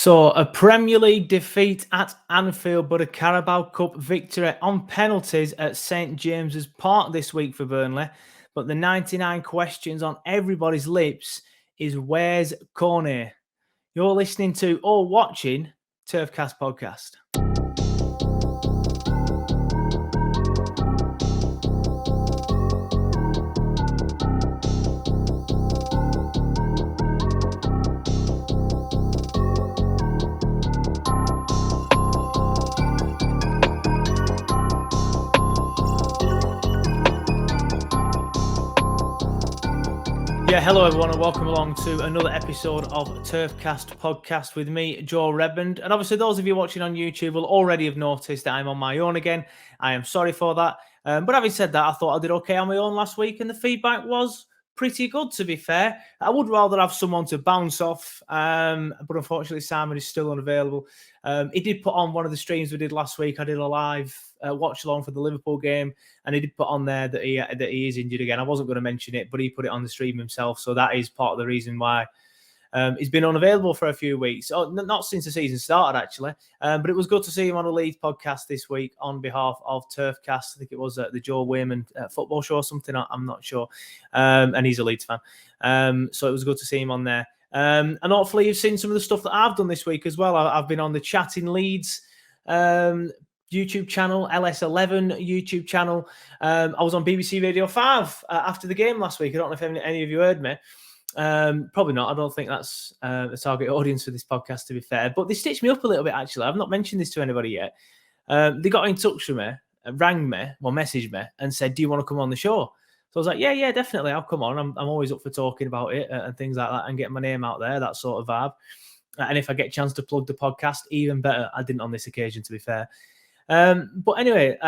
So, a Premier League defeat at Anfield, but a Carabao Cup victory on penalties at St James's Park this week for Burnley. But the 99 questions on everybody's lips is where's Cornet? You're listening to or watching Turfcast Podcast. Yeah, hello everyone and welcome along to another episode of Turfcast Podcast with me, Joe Redmond. And obviously those of you watching on YouTube will already have noticed that I'm on my own again. I am sorry for that. But having said that, I thought I did okay on my own last week and the feedback was pretty good, to be fair. I would rather have someone to bounce off, but unfortunately Simon is still unavailable. He did put on one of the streams we did last week. I did a live watch along for the Liverpool game, and he did put on there that he is injured again. I wasn't going to mention it, but he put it on the stream himself, so that is part of the reason why he's been unavailable for a few weeks. Oh, not since the season started, actually, but it was good to see him on a Leeds podcast this week on behalf of Turfcast. I think it was the Joe Wayman football show or something. I'm not sure, and he's a Leeds fan, so it was good to see him on there. And hopefully you've seen some of the stuff that I've done this week as well. I've been on the Chatting Leeds YouTube channel, LS11 YouTube channel. I was on BBC Radio 5 after the game last week. I don't know if any of you heard me. Probably not. I don't think that's the target audience for this podcast, to be fair. But they stitched me up a little bit, actually. I've not mentioned this to anybody yet. They got in touch with me, rang me, or messaged me, and said, do you want to come on the show? So I was like, yeah, definitely. I'll come on. I'm always up for talking about it and things like that and getting my name out there, that sort of vibe. And if I get a chance to plug the podcast, even better. I didn't on this occasion, to be fair. But anyway,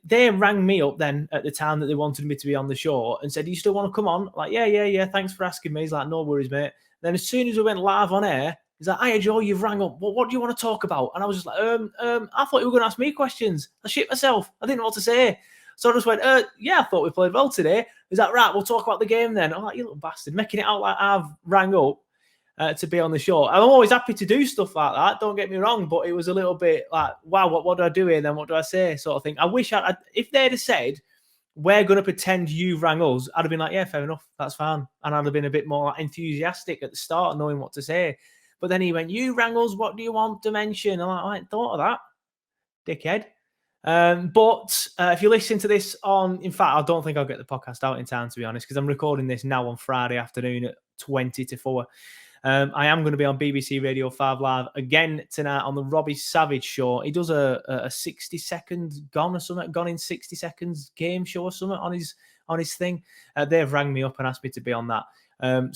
they rang me up then at the time that they wanted me to be on the show and said, do you still want to come on? I'm like, yeah, thanks for asking me. He's like, no worries, mate. Then as soon as we went live on air, he's like, hiya, Joe, you've rang up. What do you want to talk about? And I was just like, I thought you were going to ask me questions. I shit myself. I didn't know what to say. So I just went, yeah, I thought we played well today. He's like, right, we'll talk about the game then. I'm like, you little bastard, making it out like I've rang up to be on the show. I'm always happy to do stuff like that, don't get me wrong, but it was a little bit like, wow, what do I do here then? What do I say? Sort of thing. I wish if they'd have said, we're going to pretend you rang us, I'd have been like, yeah, fair enough, that's fine. And I'd have been a bit more enthusiastic at the start, knowing what to say. But then he went, you rang us, what do you want to mention? I'm like, I hadn't thought of that, dickhead. But if you listen to this in fact, I don't think I'll get the podcast out in time, to be honest, because I'm recording this now on Friday afternoon at 20 to 4. I am going to be on BBC Radio 5 Live again tonight on the Robbie Savage show. He does a 60-second gone in 60 seconds game show or something on his thing. They've rang me up and asked me to be on that.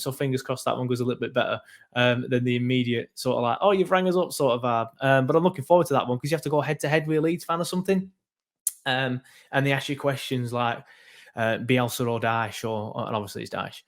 So fingers crossed that one goes a little bit better than the immediate sort of like, oh, you've rang us up sort of vibe. But I'm looking forward to that one because you have to go head to head with a Leeds fan or something. And they ask you questions like Bielsa or Dyche, and obviously it's Dyche,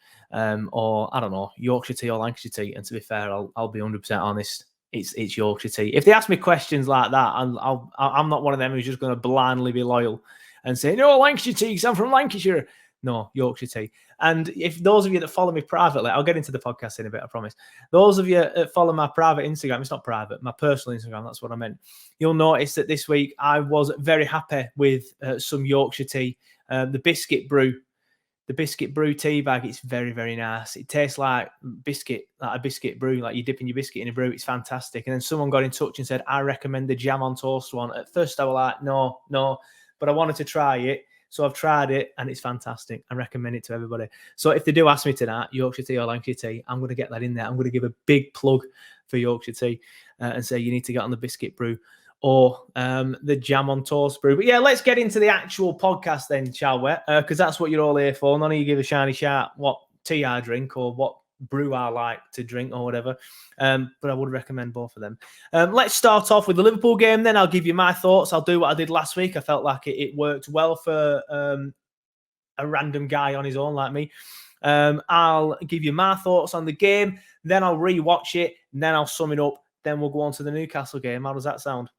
or I don't know, Yorkshire tea or Lancashire tea. And to be fair, I'll be 100% honest, it's Yorkshire tea. If they ask me questions like that, I'm not one of them who's just going to blindly be loyal and say, no, Lancashire tea because I'm from Lancashire. No, Yorkshire tea. And if those of you that follow me privately, I'll get into the podcast in a bit, I promise. Those of you that follow my private Instagram, it's not private, my personal Instagram, that's what I meant. You'll notice that this week I was very happy with some Yorkshire tea. The biscuit brew tea bag, it's very, very nice. It tastes like biscuit, like a biscuit brew, like you're dipping your biscuit in a brew. It's fantastic. And then someone got in touch and said, I recommend the jam on toast one. At first I was like, no, but I wanted to try it. So I've tried it and it's fantastic. I recommend it to everybody. So if they do ask me tonight, Yorkshire tea or Lancashire tea, I'm going to get that in there. I'm going to give a big plug for Yorkshire tea and say you need to get on the biscuit brew or the jam on toast brew. But yeah, let's get into the actual podcast then, shall we? Because that's what you're all here for. None of you give a shiny shout what tea I drink or what brew I like to drink or whatever. But I would recommend both of them. Let's start off with the Liverpool game then. I'll give you my thoughts. I'll do what I did last week. I felt like it worked well for a random guy on his own like me. I'll give you my thoughts on the game. Then I'll rewatch it. Then I'll sum it up. Then we'll go on to the Newcastle game. How does that sound?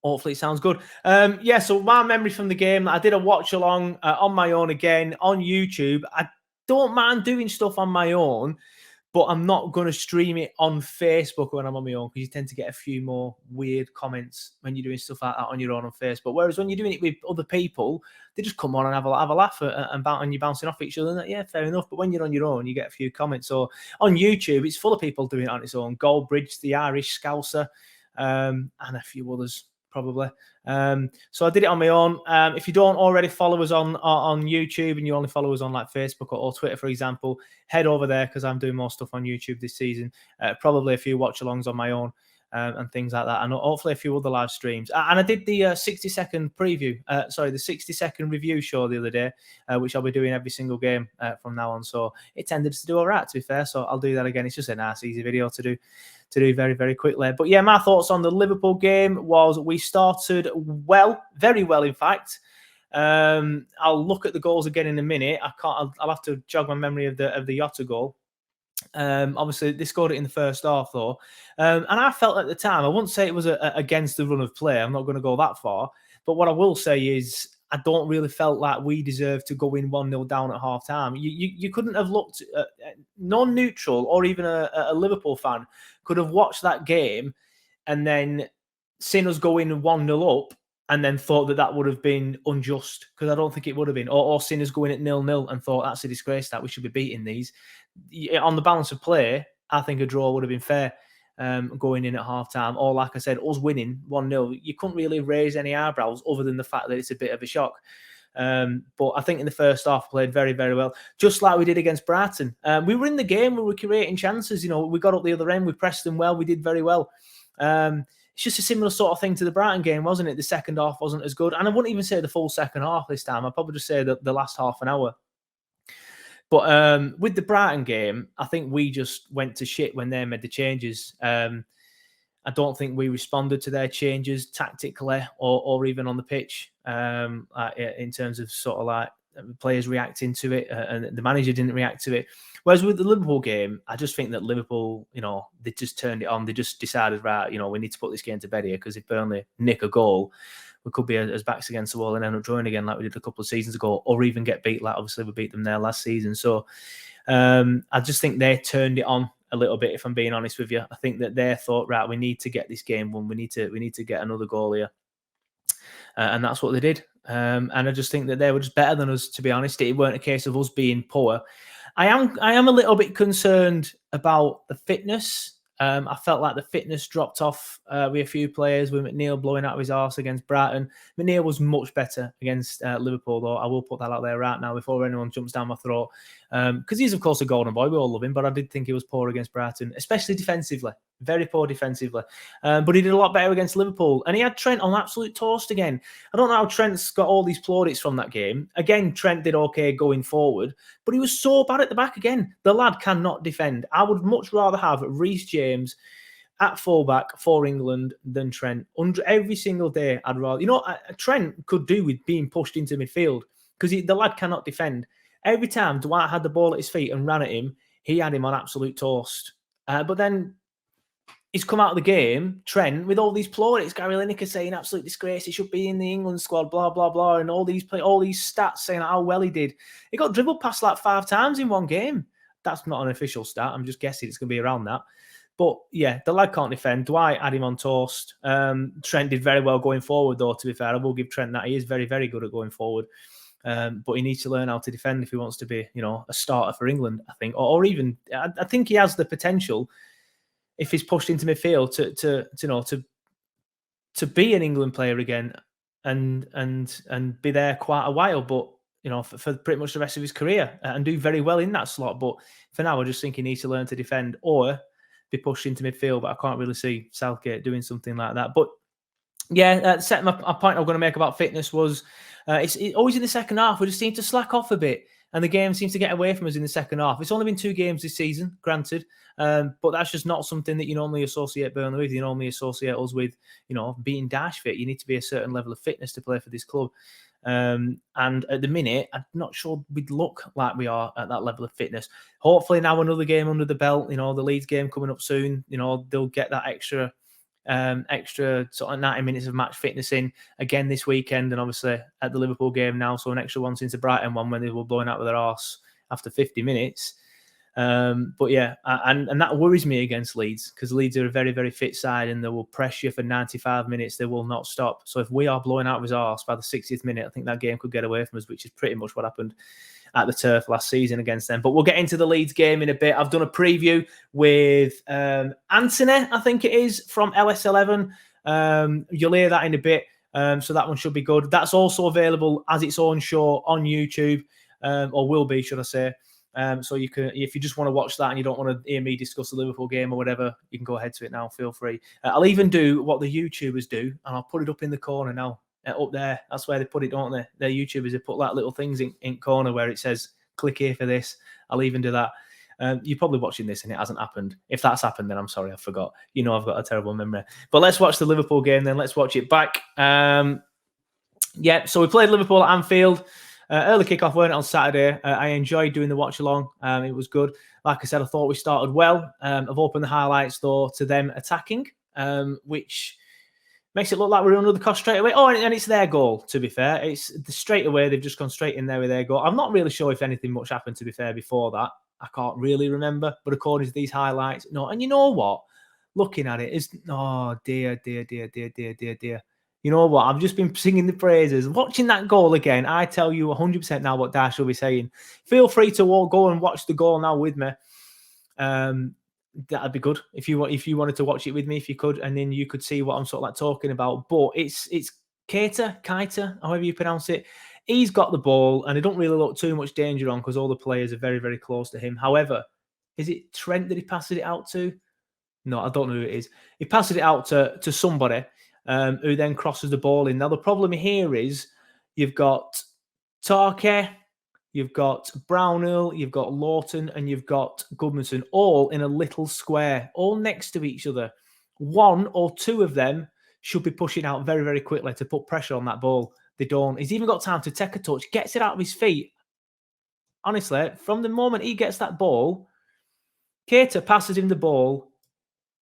Hopefully it sounds good. So my memory from the game, I did a watch along on my own again on YouTube. I don't mind doing stuff on my own, but I'm not going to stream it on Facebook when I'm on my own, because you tend to get a few more weird comments when you're doing stuff like that on your own on Facebook. Whereas when you're doing it with other people, they just come on and have a laugh and you're bouncing off each other. And yeah, fair enough. But when you're on your own, you get a few comments. So on YouTube, it's full of people doing it on its own. Goldbridge, the Irish Scouser, and a few others probably. So I did it on my own. If you don't already follow us on YouTube and you only follow us on like Facebook or Twitter, for example, head over there, because I'm doing more stuff on YouTube this season. Probably a few watch-alongs on my own and things like that, and hopefully a few other live streams. And I did the 60-second preview, the 60-second review show the other day, which I'll be doing every single game from now on. So it tended to do all right, to be fair. So I'll do that again. It's just a nice, easy video to do very, very quickly. But yeah, my thoughts on the Liverpool game was we started well, very well, in fact. I'll look at the goals again in a minute. I'll have to jog my memory of the Jota goal. Obviously, they scored it in the first half, though. And I felt at the time, I wouldn't say it was against the run of play. I'm not going to go that far. But what I will say is, I don't really felt like we deserved to go in 1-0 down at half time. You couldn't have looked, non-neutral or even a Liverpool fan could have watched that game and then seen us go in 1-0 up and then thought that would have been unjust, because I don't think it would have been. Or seen us going at 0-0 and thought, that's a disgrace, that we should be beating these. On the balance of play, I think a draw would have been fair. Going in at half time, or like I said, us winning 1-0, you couldn't really raise any eyebrows other than the fact that it's a bit of a shock. But I think in the first half, played very, very well, just like we did against Brighton. We were in the game, we were creating chances. We got up the other end, we pressed them well, we did very well. It's just a similar sort of thing to the Brighton game, wasn't it? The second half wasn't as good, and I wouldn't even say the full second half this time. I'd probably just say the last half an hour. But with the Brighton game, I think we just went to shit when they made the changes. I don't think we responded to their changes tactically or even on the pitch, in terms of sort of like players reacting to it, and the manager didn't react to it. Whereas with the Liverpool game, I just think that Liverpool, they just turned it on. They just decided, right, we need to put this game to bed here, because if Burnley nick a goal, we could be as backs against the wall and end up drawing again like we did a couple of seasons ago, or even get beat like obviously we beat them there last season. So I just think they turned it on a little bit, if I'm being honest with you. I think that they thought, right, we need to get this game won. We need to get another goal here. And that's what they did. And I just think that they were just better than us, to be honest. It weren't a case of us being poor. I am a little bit concerned about the fitness. I felt like the fitness dropped off with a few players, with McNeil blowing out of his arse against Brighton. McNeil was much better against Liverpool, though. I will put that out there right now before anyone jumps down my throat. Because he's, of course, a golden boy. We all love him. But I did think he was poor against Brighton, especially defensively. Very poor defensively. But he did a lot better against Liverpool. And he had Trent on absolute toast again. I don't know how Trent's got all these plaudits from that game. Again, Trent did okay going forward, but he was so bad at the back again. The lad cannot defend. I would much rather have Reece James at fullback for England than Trent. Every single day, I'd rather... Trent could do with being pushed into midfield, because the lad cannot defend. Every time Dwight had the ball at his feet and ran at him, he had him on absolute toast. But then he's come out of the game, Trent, with all these plaudits. Gary Lineker saying absolute disgrace, he should be in the England squad, blah, blah, blah, and all these stats saying how well he did. He got dribbled past like 5 times in one game. That's not an official stat. I'm just guessing it's going to be around that. But yeah, the lad can't defend. Dwight had him on toast. Trent did very well going forward, though, to be fair. I will give Trent that. He is very, very good at going forward. But he needs to learn how to defend if he wants to be, a starter for England, I think. Or even, I think he has the potential, if he's pushed into midfield, to be an England player again and be there quite a while, but for pretty much the rest of his career, and do very well in that slot. But for now, I just think he needs to learn to defend or be pushed into midfield. But I can't really see Southgate doing something like that. But yeah, my point I'm going to make about fitness was it's always in the second half. We just seem to slack off a bit, and the game seems to get away from us in the second half. It's only been 2 games this season, granted, but that's just not something that you normally associate Burnley with. You normally associate us with, being dash fit. You need to be a certain level of fitness to play for this club. And at the minute, I'm not sure we'd look like we are at that level of fitness. Hopefully now another game under the belt, the Leeds game coming up soon, they'll get that extra sort of 90 minutes of match fitness in again this weekend, and obviously at the Liverpool game now, so an extra one since the Brighton one when they were blowing out with their arse after 50 minutes. But yeah, and that worries me against Leeds, because Leeds are a very, very fit side and they will press you for 95 minutes. They will not stop. So if we are blowing out of his arse by the 60th minute, I think that game could get away from us, which is pretty much what happened at the Turf last season against them. But we'll get into the Leeds game in a bit. I've done a preview with Anthony, I think it is, from LS11. You'll hear that in a bit. So that one should be good. That's also available as its own show on YouTube, or will be, should I say. So you can, if you just want to watch that and you don't want to hear me discuss the Liverpool game or whatever, you can go ahead to it now. Feel free. I'll even do what the YouTubers do, and I'll put it up in the corner now, up there. That's where they put it, don't they? They're YouTubers. They put that little things in corner where it says "click here for this." I'll even do that. You're probably watching this and it hasn't happened. If that's happened, then I'm sorry, I forgot. You know, I've got a terrible memory. But let's watch the Liverpool game then. Let's watch it back. Yeah, so we played Liverpool at Anfield. Early kickoff, weren't it, on Saturday? I enjoyed doing the watch along. It was good. Like I said, I thought we started well. I've opened the highlights though to them attacking, which makes it look like we're under the cost straight away. Oh, and it's their goal, to be fair. It's straight away. They've just gone straight in there with their goal. I'm not really sure if anything much happened, to be fair, before that. I can't really remember. But according to these highlights, no. And you know what? Looking at it is, oh, dear. You know what? I've just been singing the praises. Watching that goal again, I tell you 100% now what Dash will be saying. Feel free to go and watch the goal now with me. That'd be good if you wanted to watch it with me, if you could, and then you could see what I'm sort of like talking about. But it's Keita, however you pronounce it. He's got the ball, and it don't really look too much danger on because all the players are very, very close to him. However, is it Trent that he passes it out to? No, I don't know who it is. He passes it out to somebody. Who then crosses the ball in. Now, the problem here is you've got Tarke, you've got Brownhill, you've got Lawton, and you've got Goodmanson, all in a little square, all next to each other. One or two of them should be pushing out very, very quickly to put pressure on that ball. They don't. He's even got time to take a touch, gets it out of his feet. Honestly, from the moment he gets that ball, Keita passes him the ball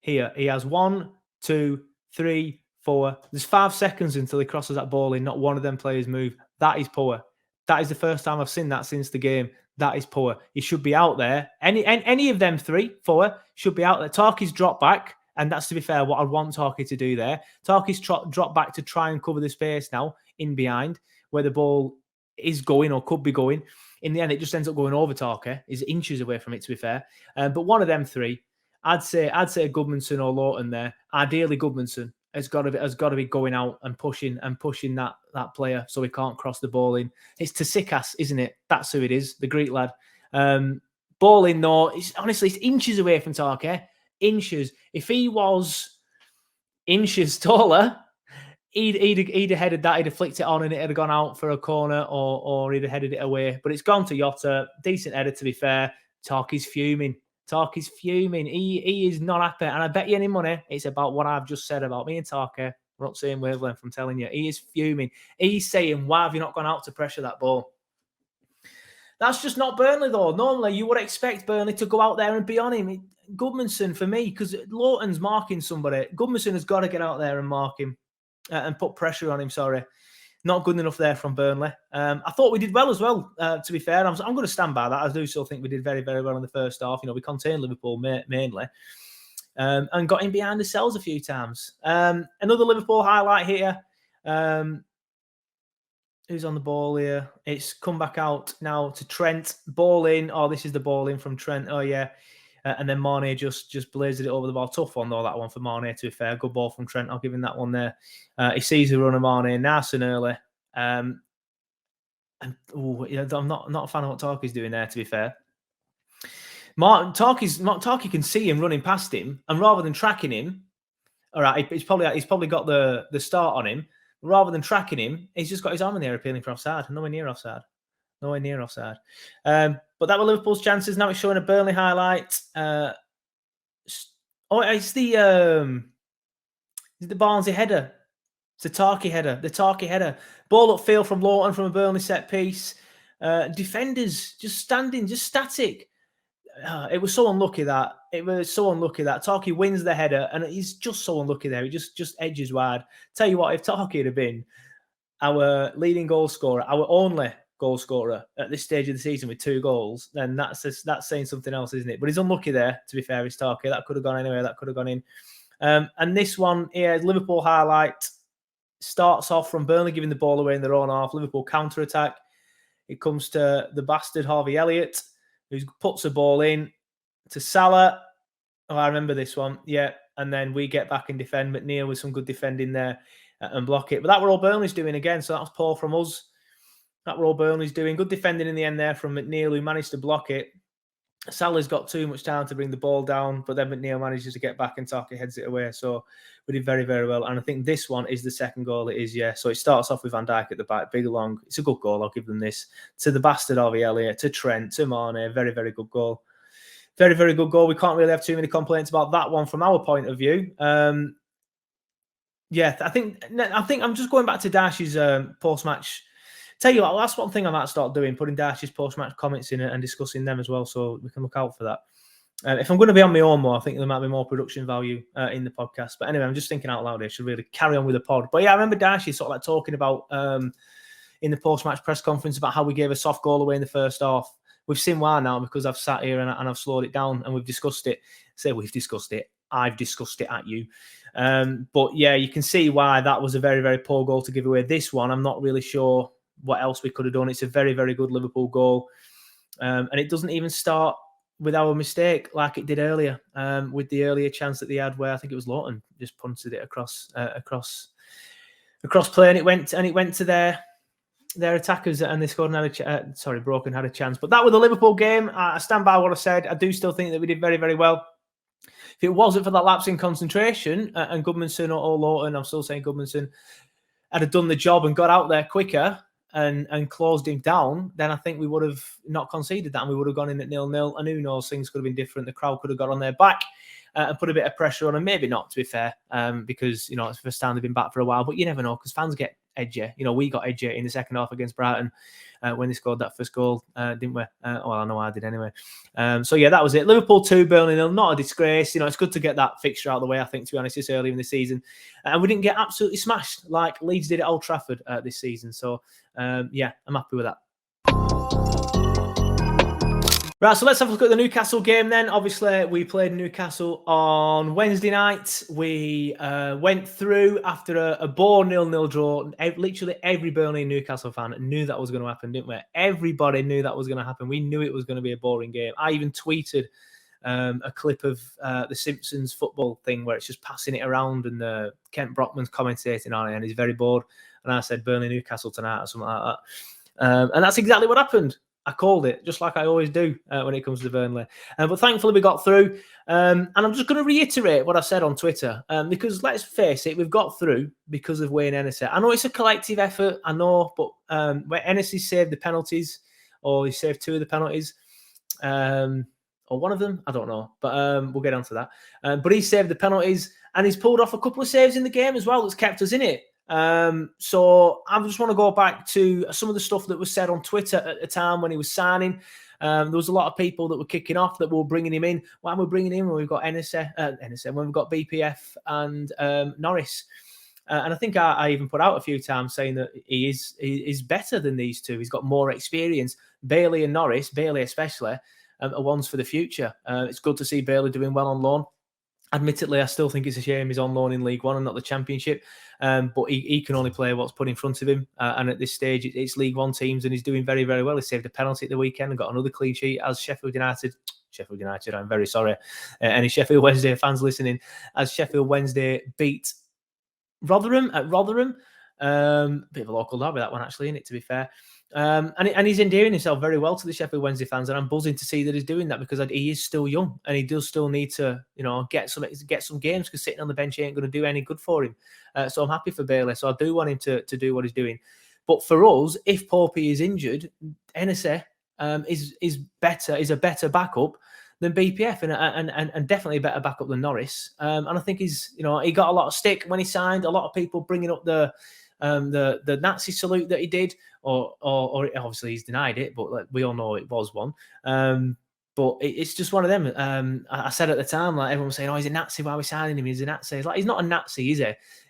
here. He has 1, 2, 3, 4. There's 5 seconds until he crosses that ball in. Not one of them players move. That is poor. That is the first time I've seen that since the game. That is poor. He should be out there. Any of them 3, 4 should be out there. Tarky's dropped back, and that's, to be fair, what I'd want Tarky to do there. Tarky's dropped back to try and cover the space now in behind where the ball is going or could be going. In the end, it just ends up going over Tarky. He's inches away from it, to be fair. But one of them 3, I'd say Goodmanson or Lawton there. Ideally, Goodmanson has got to be going out and pushing that player so he can't cross the ball in. It's Tsitsikas, isn't it? That's who it is, the Greek lad. Ball in though, honestly, it's inches away from Tarke. Inches. If he was inches taller, he'd have headed that. He'd have flicked it on and it had gone out for a corner, or he'd have headed it away. But it's gone to Jota. Decent header, to be fair. Tarky's fuming. He is not happy. And I bet you any money it's about what I've just said about me and Tarky. We're not saying wavelength, I'm telling you. He is fuming. He's saying, why have you not gone out to pressure that ball? That's just not Burnley, though. Normally, you would expect Burnley to go out there and be on him. Goodmanson, for me, because Lawton's marking somebody. Goodmanson has got to get out there and mark him and put pressure on him, sorry. Not good enough there from Burnley. I thought we did well as well, to be fair. I'm going to stand by that. I do still think we did very, very well in the first half. You know, we contained Liverpool mainly and got in behind the cells a few times. Another Liverpool highlight here. Who's on the ball here? It's come back out now to Trent. Ball in. Oh, this is the ball in from Trent. Oh, yeah. And then Mane just blazed it over the ball. Tough one, though, that one for Mane, to be fair. Good ball from Trent. I'll give him that one there. He sees the run of Mane nice and early. I'm not a fan of what Tarky's doing there, to be fair. Tarky can see him running past him, and rather than tracking him, all right, he's probably got the start on him. Rather than tracking him, he's just got his arm in the air appealing for offside. Nowhere near offside. But that were Liverpool's chances. Now it's showing a Burnley highlight. It's the Barnsley header. It's the Tarky header. Ball upfield from Lawton from a Burnley set piece. Defenders just standing, just static. It was so unlucky that. Tarky wins the header, and he's just so unlucky there. He just edges wide. Tell you what, if Tarky had been our leading goal scorer, our only goal scorer at this stage of the season with 2 goals, then that's saying something else, isn't it? But he's unlucky there, to be fair, he's Starkey. That could have gone anywhere, that could have gone in. And this one here, Liverpool highlight, starts off from Burnley giving the ball away in their own half. Liverpool counter-attack. It comes to the bastard Harvey Elliott, who puts the ball in to Salah. Oh, I remember this one. Yeah. And then we get back and defend. McNeil with some good defending there and block it. But that were all Burnley's doing again. So that was poor from us. That were all Burnley's doing. Good defending in the end there from McNeil, who managed to block it. Salah's got too much time to bring the ball down, but then McNeil manages to get back and Tarky heads it away. So we did very, very well. And I think this one is the second goal. It is, yeah. So it starts off with Van Dijk at the back, big long. It's a good goal. I'll give them this. To the bastard Harvey Elliott, to Trent, to Mane. Very, very good goal. Very, very good goal. We can't really have too many complaints about that one from our point of view. Yeah, I think I'm just going back to Dash's post-match. Tell you what, that's one thing I might start doing, putting Dash's post-match comments in and discussing them as well, so we can look out for that. If I'm going to be on my own more, I think there might be more production value in the podcast. But anyway, I'm just thinking out loud here. I should really carry on with the pod. But yeah, I remember Dash sort of like talking about in the post-match press conference about how we gave a soft goal away in the first half. We've seen why now because I've sat here and I've slowed it down and we've discussed it. We've discussed it. I've discussed it at you. But yeah, you can see why that was a very, very poor goal to give away. This one, I'm not really sure what else we could have done. It's a very, very good Liverpool goal. And it doesn't even start with our mistake like it did earlier, with the earlier chance that they had where I think it was Lawton just punted it across play and it went to their attackers and they scored and Broken had a chance. But that was the Liverpool game. I stand by what I said. I do still think that we did very, very well. If it wasn't for that lapse in concentration and Goodmanson or Lawton, I'm still saying Goodmanson, had done the job and got out there quicker and closed him down, then I think we would have not conceded that and we would have gone in at 0-0. And who knows, things could have been different. The crowd could have got on their back and put a bit of pressure on them. Maybe not, to be fair, because, you know, it's the first time they've been back for a while. But you never know because fans get edgy. You know, we got edgy in the second half against Brighton when they scored that first goal, didn't we? Well, I know I did anyway. So, yeah, that was it. Liverpool 2, Burnley 0. Not a disgrace. You know, it's good to get that fixture out of the way, I think, to be honest, this early in the season. And we didn't get absolutely smashed like Leeds did at Old Trafford this season. So, yeah, I'm happy with that. Right, so let's have a look at the Newcastle game then. Obviously, we played Newcastle on Wednesday night. We went through after a bore 0-0 draw. Literally every Burnley and Newcastle fan knew that was going to happen, didn't we? Everybody knew that was going to happen. We knew it was going to be a boring game. I even tweeted a clip of the Simpsons football thing where it's just passing it around and Kent Brockman's commentating on it and he's very bored. And I said Burnley Newcastle tonight or something like that. And that's exactly what happened. I called it, just like I always do when it comes to Burnley. But thankfully, we got through. And I'm just going to reiterate what I said on Twitter. Because let's face it, we've got through because of Wayne Hennessy. I know it's a collective effort, I know. But when Hennessy saved the penalties, or he saved 2 of the penalties, or one of them, I don't know. But we'll get onto that. But he saved the penalties, and he's pulled off a couple of saves in the game as well that's kept us in it. So I just want to go back to some of the stuff that was said on Twitter at the time when he was signing. There was a lot of people that were kicking off that were bringing him in. Why am we bringing him when we've got NSA, when we've got BPF and Norris? And I think I even put out a few times saying that he is better than these two. He's got more experience. Bailey and Norris, Bailey especially, are ones for the future. It's good to see Bailey doing well on loan. Admittedly, I still think it's a shame he's on loan in League One and not the Championship. But he can only play what's put in front of him. And at this stage, it's League One teams and he's doing very, very well. He saved a penalty at the weekend and got another clean sheet as Sheffield United, I'm very sorry. Any Sheffield Wednesday fans listening, as Sheffield Wednesday beat Rotherham at Rotherham. Bit of a local derby, that one, actually, isn't it, to be fair? And he's endearing himself very well to the Sheffield Wednesday fans, and I'm buzzing to see that he's doing that because he is still young and he does still need to, you know, get some games because sitting on the bench ain't going to do any good for him. So I'm happy for Bailey. So I do want him to do what he's doing. But for us, if Poppy is injured, Hennessy is a better backup than BPF and definitely a better backup than Norris. And I think he got a lot of stick when he signed. A lot of people bringing up the Nazi salute that he did, or obviously he's denied it, but we all know it was one. But it's just one of them. I said at the time, like everyone was saying, "Oh, he's a Nazi. Why are we signing him? He's a Nazi." It's like he's not a Nazi, is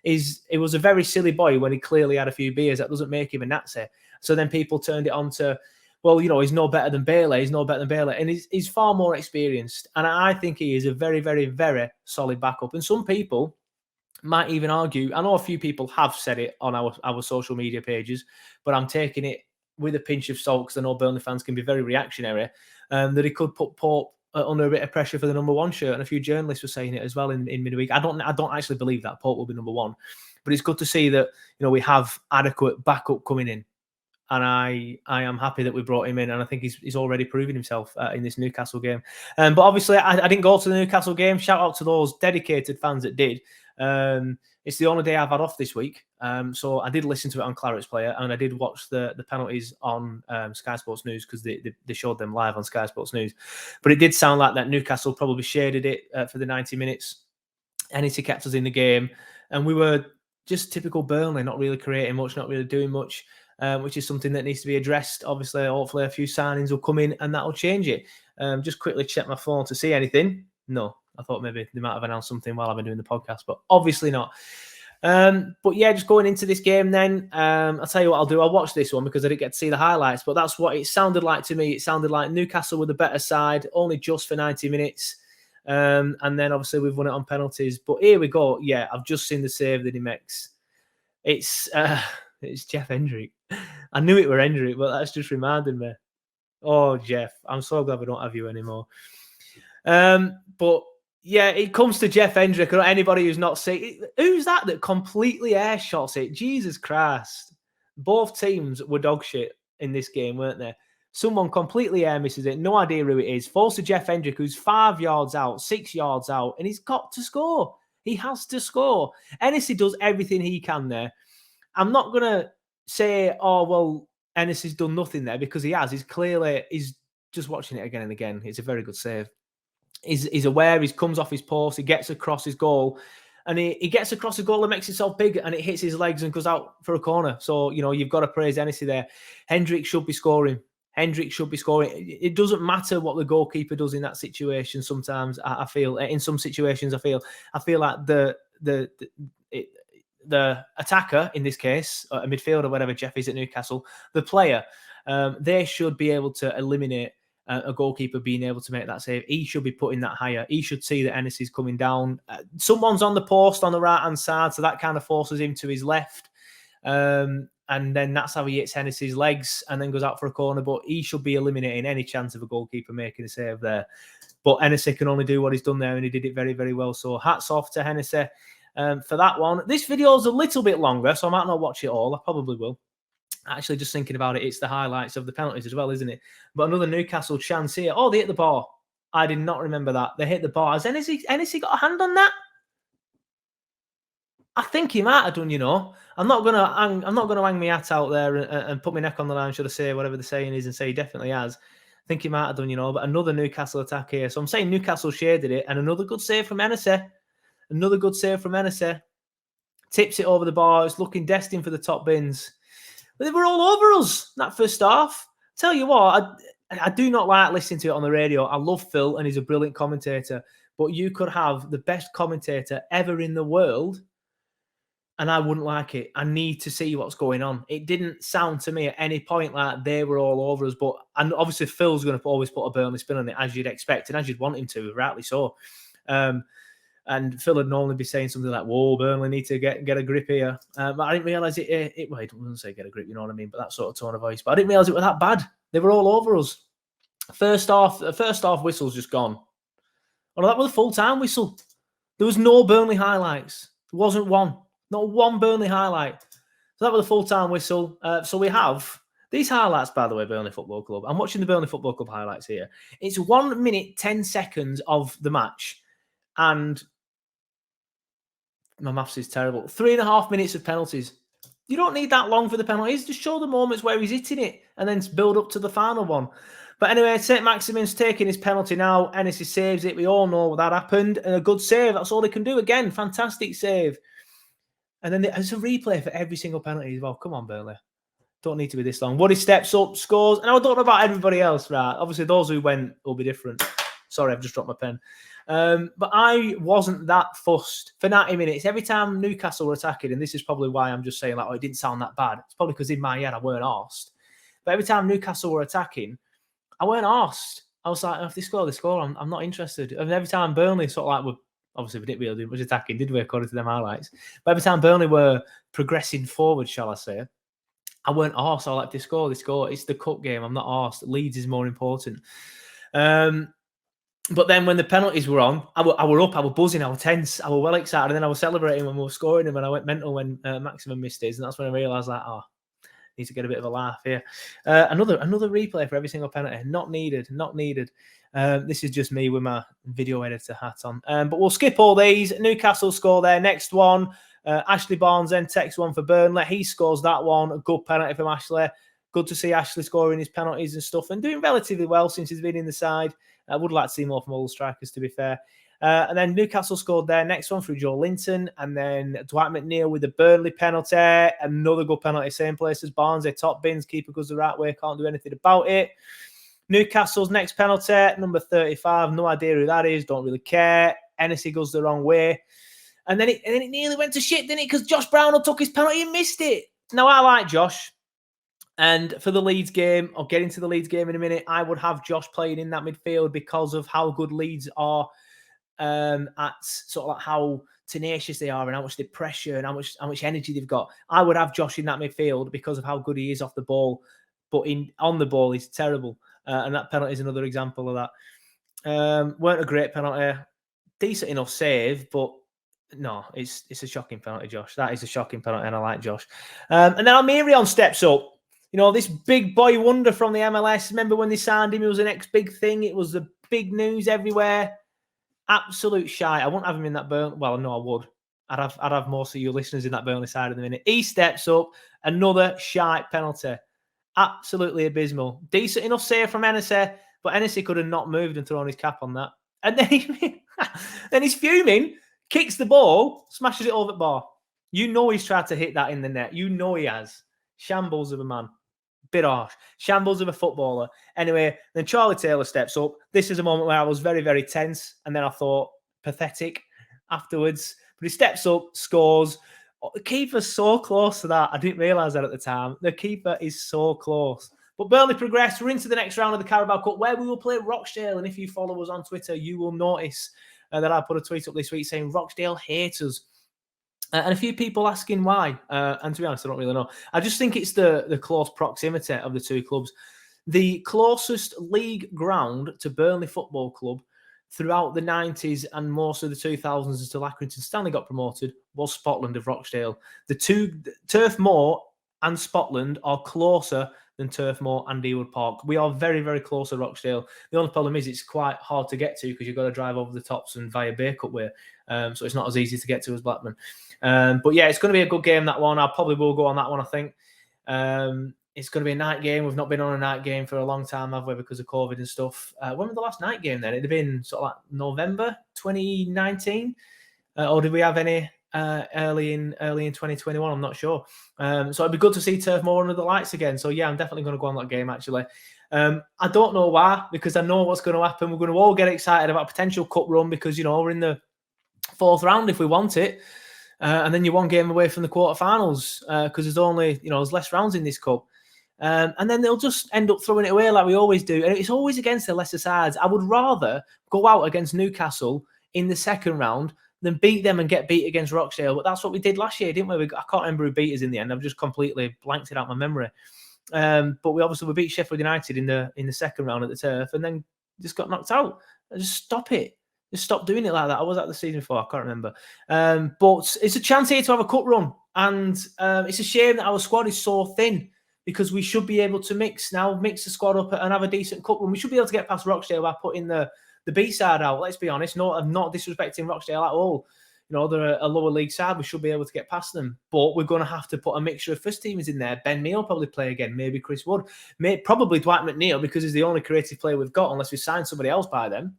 he? He was a very silly boy when he clearly had a few beers. That doesn't make him a Nazi. So then people turned it on to, well, he's no better than Bailey. He's no better than Bailey, and he's far more experienced. And I think he is a very, very, very solid backup. And some people might even argue, I know a few people have said it on our social media pages, but I'm taking it with a pinch of salt because I know Burnley fans can be very reactionary, that he could put Pope under a bit of pressure for the number one shirt. And a few journalists were saying it as well in midweek. I don't actually believe that Pope will be number one, but it's good to see that we have adequate backup coming in. And I am happy that we brought him in, and I think he's already proven himself in this Newcastle game. But obviously, I didn't go to the Newcastle game. Shout out to those dedicated fans that did. It's the only day I've had off this week, so I did listen to it on Clarets Player, and I did watch the penalties on Sky Sports News because they showed them live on Sky Sports News. But it did sound like that Newcastle probably shaded it for the 90 minutes. Hennessy kept us in the game, and we were just typical Burnley, not really creating much, not really doing much. Which is something that needs to be addressed. Obviously, hopefully a few signings will come in and that'll change it. Just quickly check my phone to see anything. No, I thought maybe they might have announced something while I've been doing the podcast, but obviously not. But yeah, just going into this game then, I'll tell you what I'll do. I'll watch this one because I didn't get to see the highlights, but that's what it sounded like to me. It sounded like Newcastle were the better side, only just for 90 minutes. And then obviously we've won it on penalties. But here we go. Yeah, I've just seen the save that he makes. It's Jeff Hendrick. I knew it were Hendrick, but that's just reminded me. Oh, Jeff, I'm so glad we don't have you anymore. But yeah, it comes to Jeff Hendrick or anybody who's not seen. Who's that completely air shots it? Jesus Christ. Both teams were dog shit in this game, weren't they? Someone completely air misses it. No idea who it is. Falls to Jeff Hendrick, who's 5 yards out, 6 yards out, and he's got to score. He has to score. Hennessy does everything he can there. I'm not going to say, oh, well, Hennessy's done nothing there because he has. He's just watching it again and again. It's a very good save. He's aware, he comes off his post, he gets across his goal, and he gets across the goal and makes himself big, and it hits his legs and goes out for a corner. So, you've got to praise Hennessy there. Hendrick should be scoring. It doesn't matter what the goalkeeper does in that situation. Sometimes I feel, in some situations, I feel like the attacker, in this case, a midfielder, whatever Jeff is at Newcastle, the player, they should be able to eliminate a goalkeeper being able to make that save. He should be putting that higher. He should see that Hennessy's coming down. Someone's on the post on the right-hand side, so that kind of forces him to his left. And then that's how he hits Hennessy's legs and then goes out for a corner. But he should be eliminating any chance of a goalkeeper making a save there. But Hennessy can only do what he's done there, and he did it very, very well. So hats off to Hennessy for that one. This video is a little bit longer, so I might not watch it all. I probably will. Actually, just thinking about it, it's the highlights of the penalties as well, isn't it? But another Newcastle chance here. Oh, they hit the bar. I did not remember that. They hit the bar. Has Hennessy got a hand on that? I think he might have done, I'm not gonna hang my hat out there and put my neck on the line, should I say, whatever the saying is, and say he definitely has. I think he might have done, but another Newcastle attack here. So I'm saying Newcastle shaded it, and another good save from Hennessy. Tips it over the bar. It's looking destined for the top bins. But they were all over us that first half. Tell you what, I do not like listening to it on the radio. I love Phil, and he's a brilliant commentator. But you could have the best commentator ever in the world, and I wouldn't like it. I need to see what's going on. It didn't sound to me at any point like they were all over us. And obviously Phil's going to always put a Burnley spin on it, as you'd expect, and as you'd want him to, rightly so. And Phil would normally be saying something like, whoa, Burnley need to get a grip here. But I didn't realise it well, he doesn't say get a grip, you know what I mean? But that sort of tone of voice. But I didn't realise it was that bad. They were all over us. First half whistle's just gone. Well, that was a full-time whistle. There was no Burnley highlights. There wasn't one. Not one Burnley highlight. So that was a full-time whistle. So we have these highlights, by the way, Burnley Football Club. I'm watching the Burnley Football Club highlights here. It's 1 minute, 10 seconds of the match. And my maths is terrible. 3.5 minutes of penalties. You don't need that long for the penalties. Just show the moments where he's hitting it and then build up to the final one. But anyway, St. Maximin's taking his penalty now. Hennessy saves it. We all know that happened. And a good save. That's all they can do. Again, fantastic save. And then there's a replay for every single penalty as well. Come on, Burnley. Don't need to be this long. Woody steps up, scores, and I don't know about everybody else, right? Obviously, those who went will be different. Sorry, I've just dropped my pen. But I wasn't that fussed for 90 minutes. Every time Newcastle were attacking, and this is probably why I'm just saying, like, oh, it didn't sound that bad. It's probably because in my head I weren't arsed. But every time Newcastle were attacking, I weren't arsed. I was like, if they score, they score. I'm not interested. And every time Burnley sort of like obviously we didn't really do much attacking, did we, according to them highlights? But every time Burnley were progressing forward, shall I say, I weren't arsed. I like, they score, they score. It's the cup game. I'm not arsed. Leeds is more important. But then when the penalties were on, I were up, I was buzzing, I was tense, I was well excited, and then I was celebrating when we were scoring them, and I went mental when Maximum missed his, and that's when I realised, like, oh, need to get a bit of a laugh here. Another replay for every single penalty. Not needed. This is just me with my video editor hat on. But we'll skip all these. Newcastle score their next one. Ashley Barnes then takes one for Burnley. He scores that one. A good penalty from Ashley. Good to see Ashley scoring his penalties and stuff and doing relatively well since he's been in the side. I would like to see more from all the strikers, to be fair. And then Newcastle scored their next one through Joe Linton. And then Dwight McNeil with the Burnley penalty. Another good penalty, same place as Barnes. They top bins. Keeper goes the right way. Can't do anything about it. Newcastle's next penalty, number 35. No idea who that is. Don't really care. Hennessy goes the wrong way. And then it nearly went to shit, didn't it? Because Josh Brownell took his penalty and missed it. Now, I like Josh. And for the Leeds game, I'll get into the Leeds game in a minute, I would have Josh playing in that midfield because of how good Leeds are at sort of like how tenacious they are and how much they pressure and how much energy they've got. I would have Josh in that midfield because of how good he is off the ball. But on the ball, he's terrible. And that penalty is another example of that. Weren't a great penalty. Decent enough save, but no, it's a shocking penalty, Josh. That is a shocking penalty, and I like Josh. And then Almirion steps up. You know, this big boy wonder from the MLS. Remember when they signed him, it was the next big thing. It was the big news everywhere. Absolute shite. I wouldn't have him in that Burnley. Well, no, I would. I'd have most of you listeners in that Burnley side in a minute. He steps up. Another shite penalty. Absolutely abysmal. Decent enough save from Hennessy, but Hennessy could have not moved and thrown his cap on that. And then he's fuming, kicks the ball, smashes it over the bar. You know he's tried to hit that in the net. You know he has. Shambles of a man. Bit harsh. Shambles of a footballer. Anyway, then Charlie Taylor steps up. This is a moment where I was very, very tense. And then I thought, pathetic afterwards. But he steps up, scores. The keeper's so close to that. I didn't realise that at the time. The keeper is so close. But Burnley progressed. We're into the next round of the Carabao Cup where we will play Rochdale. And if you follow us on Twitter, you will notice that I put a tweet up this week saying Rochdale hate us. And a few people asking why. And to be honest, I don't really know. I just think it's the close proximity of the two clubs. The closest league ground to Burnley Football Club throughout the 90s and most of the 2000s until Accrington Stanley got promoted was Spotland of Rochdale. The two, Turf Moor and Spotland, are closer than Turf Moor and Ewood Park. We are very, very close to Rochdale. The only problem is it's quite hard to get to because you've got to drive over the tops and via Baycut Way. So it's not as easy to get to as Blackburn. But yeah, it's going to be a good game, that one. I probably will go on that one, I think. It's going to be a night game. We've not been on a night game for a long time, have we, because of COVID and stuff. When was the last night game then? It'd have been sort of like November 2019? Or did we have any early in 2021? I'm not sure. So it'd be good to see Turf Moor under the lights again. So yeah, I'm definitely going to go on that game, actually. I don't know why, because I know what's going to happen. We're going to all get excited about a potential cup run because, you know, we're in the fourth round if we want it. And then you're one game away from the quarterfinals because there's only, you know, there's less rounds in this cup. And then they'll just end up throwing it away like we always do. And it's always against the lesser sides. I would rather go out against Newcastle in the second round than beat them and get beat against Rochdale. But that's what we did last year, didn't we? I can't remember who beat us in the end. I've just completely blanked it out of my memory. But we beat Sheffield United in the second round at the Turf and then just got knocked out. Just stop it. Just stop doing it like that. I was at the season before. I can't remember. But it's a chance here to have a cup run. And it's a shame that our squad is so thin because we should be able to mix the squad up and have a decent cup run. We should be able to get past Rochdale by putting the B-side out. Let's be honest. No, I'm not disrespecting Rochdale at all. You know, they're a lower league side. We should be able to get past them. But we're going to have to put a mixture of first teamers in there. Ben Mee will probably play again. Maybe Chris Wood. Probably Dwight McNeil because he's the only creative player we've got unless we sign somebody else by them.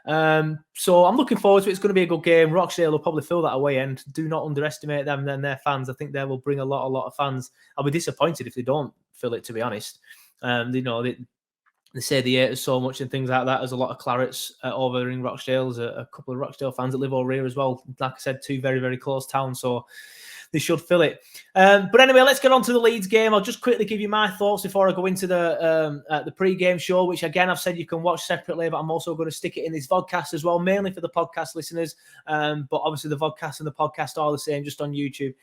So I'm looking forward to it. It's going to be a good game. Rochdale will probably fill that away end. Do not underestimate them and their fans. I think they will bring a lot of fans. I'll be disappointed if they don't fill it, to be honest. They say they hate us so much and things like that. There's a lot of Clarets over in Rochdale. There's a couple of Rochdale fans that live over here as well. Like I said, two very, very close towns. So they should fill it. But anyway, let's get on to the Leeds game. I'll just quickly give you my thoughts before I go into the pre-game show, which again, I've said you can watch separately, but I'm also going to stick it in this vodcast as well, mainly for the podcast listeners. But obviously the vodcast and the podcast are the same, just on YouTube.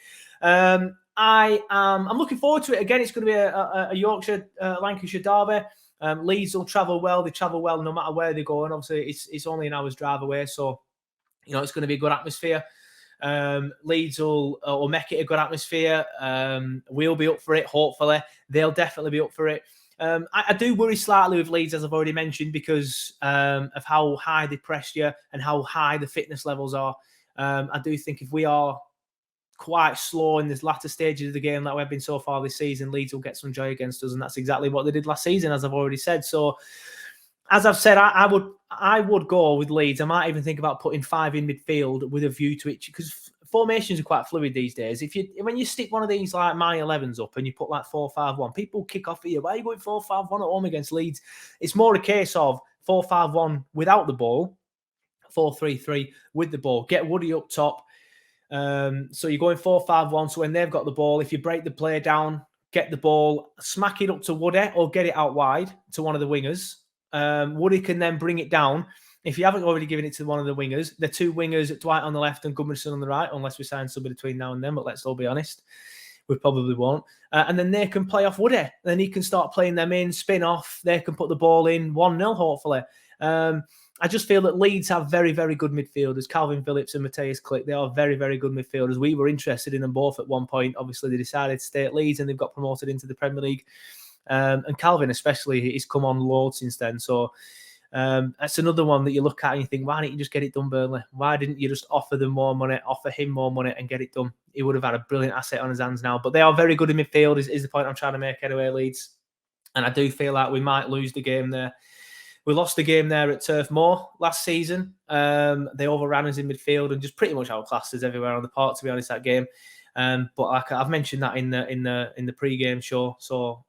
I'm looking forward to it. Again, it's going to be a Yorkshire, Lancashire derby. Leeds will travel well. They travel well no matter where they go. And obviously it's only an hour's drive away. So, it's going to be a good atmosphere. Leeds will make it a good atmosphere. We'll be up for it, hopefully. They'll definitely be up for it. I do worry slightly with Leeds, as I've already mentioned, because of how high they press you and how high the fitness levels are. I do think if we are quite slow in this latter stages of the game like we've been so far this season, Leeds will get some joy against us, and that's exactly what they did last season, as I've already said. So, as I've said, I would go with Leeds. I might even think about putting 5 in midfield with a view to it, because formations are quite fluid these days. When you stick one of these like my 11s up and you put like 4-5-1, people kick off at you. Why are you going 4-5-1 at home against Leeds? It's more a case of 4-5-1 without the ball, 4-3-3 with the ball. Get Woody up top. So you're going 4-5-1. So when they've got the ball, if you break the play down, get the ball, smack it up to Woody or get it out wide to one of the wingers. Woody can then bring it down. If you haven't already given it to one of the wingers, the two wingers, Dwight on the left and Goodmanson on the right, unless we sign somebody between now and then, but let's all be honest, we probably won't. And then they can play off Woody. Then he can start playing them in, spin off. They can put the ball in 1-0, hopefully. I just feel that Leeds have very, very good midfielders. Calvin Phillips and Matthias Klick, they are very, very good midfielders. We were interested in them both at one point. Obviously, they decided to stay at Leeds and they've got promoted into the Premier League. And Calvin especially, he's come on loads since then. So that's another one that you look at and you think, why didn't you just get it done, Burnley? Why didn't you just offer them more money, offer him more money and get it done? He would have had a brilliant asset on his hands now. But they are very good in midfield is the point I'm trying to make anyway, Leeds. And I do feel like we might lose the game there. We lost the game there at Turf Moor last season. They overran us in midfield and just pretty much outclassed us everywhere on the park, to be honest, that game. But like I've mentioned that in the pre-game show, so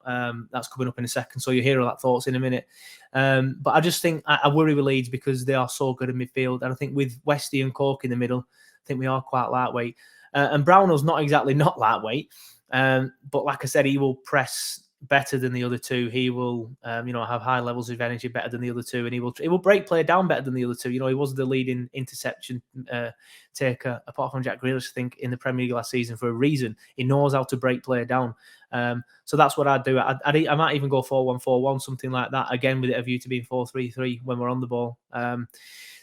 that's coming up in a second. So you'll hear all that thoughts in a minute. But I just think I worry with Leeds because they are so good in midfield, and I think with Westy and Cork in the middle, I think we are quite lightweight. And Brownell's not exactly not lightweight, but like I said, he will press better than the other two. He will, have high levels of energy better than the other two, and he will break play down better than the other two. He was the leading interception taker, apart from Jack Grealish, I think, in the Premier League last season for a reason. He knows how to break play down. So that's what I'd do. I might even go 4-1-4-1, something like that, again with a view to being 4-3-3 when we're on the ball.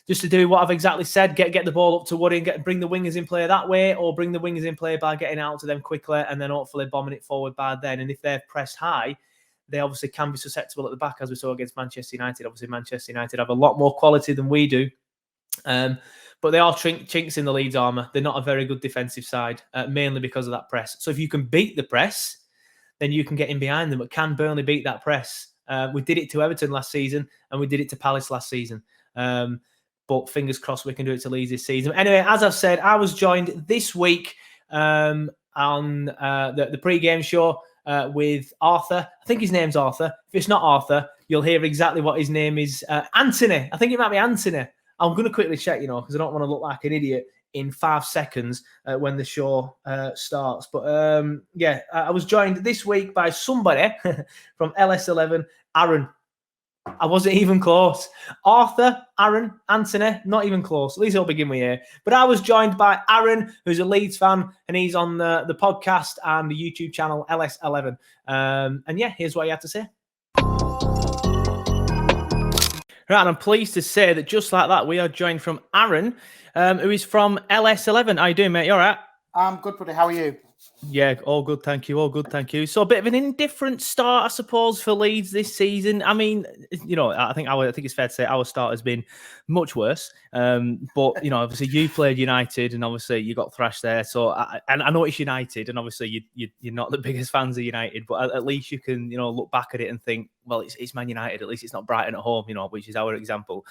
Just to do what I've exactly said, get the ball up to Woody and bring the wingers in play that way, or bring the wingers in play by getting out to them quickly and then hopefully bombing it forward by then. And if they've pressed high, they obviously can be susceptible at the back, as we saw against Manchester United. Obviously, Manchester United have a lot more quality than we do. But they are chinks in the Leeds armour. They're not a very good defensive side, mainly because of that press. So if you can beat the press, then you can get in behind them. But can Burnley beat that press? We did it to Everton last season, and we did it to Palace last season. But fingers crossed we can do it to Leeds this season. Anyway, as I've said, I was joined this week on the pre-game show with Arthur. I think his name's Arthur. If it's not Arthur, you'll hear exactly what his name is. Anthony. I think it might be Anthony. I'm going to quickly check, because I don't want to look like an idiot in 5 seconds when the show starts. But I was joined this week by somebody from LS11, Aaron. I wasn't even close. Arthur, Aaron, Anthony, not even close. At least I'll begin with you. But I was joined by Aaron, who's a Leeds fan, and he's on the podcast and the YouTube channel LS11. And here's what he had to say. Right, and I'm pleased to say that just like that, we are joined from Aaron, who is from LS11. How you doing, mate? You all right? I'm good, buddy. How are you? Yeah, all good, thank you. All good, thank you. So a bit of an indifferent start, I suppose, for Leeds this season. I mean, I think it's fair to say our start has been much worse. But obviously you played United, and obviously you got thrashed there. So I know it's United, and obviously you're not the biggest fans of United, but at least you can look back at it and think well, it's Man United. At least it's not Brighton at home, which is our example.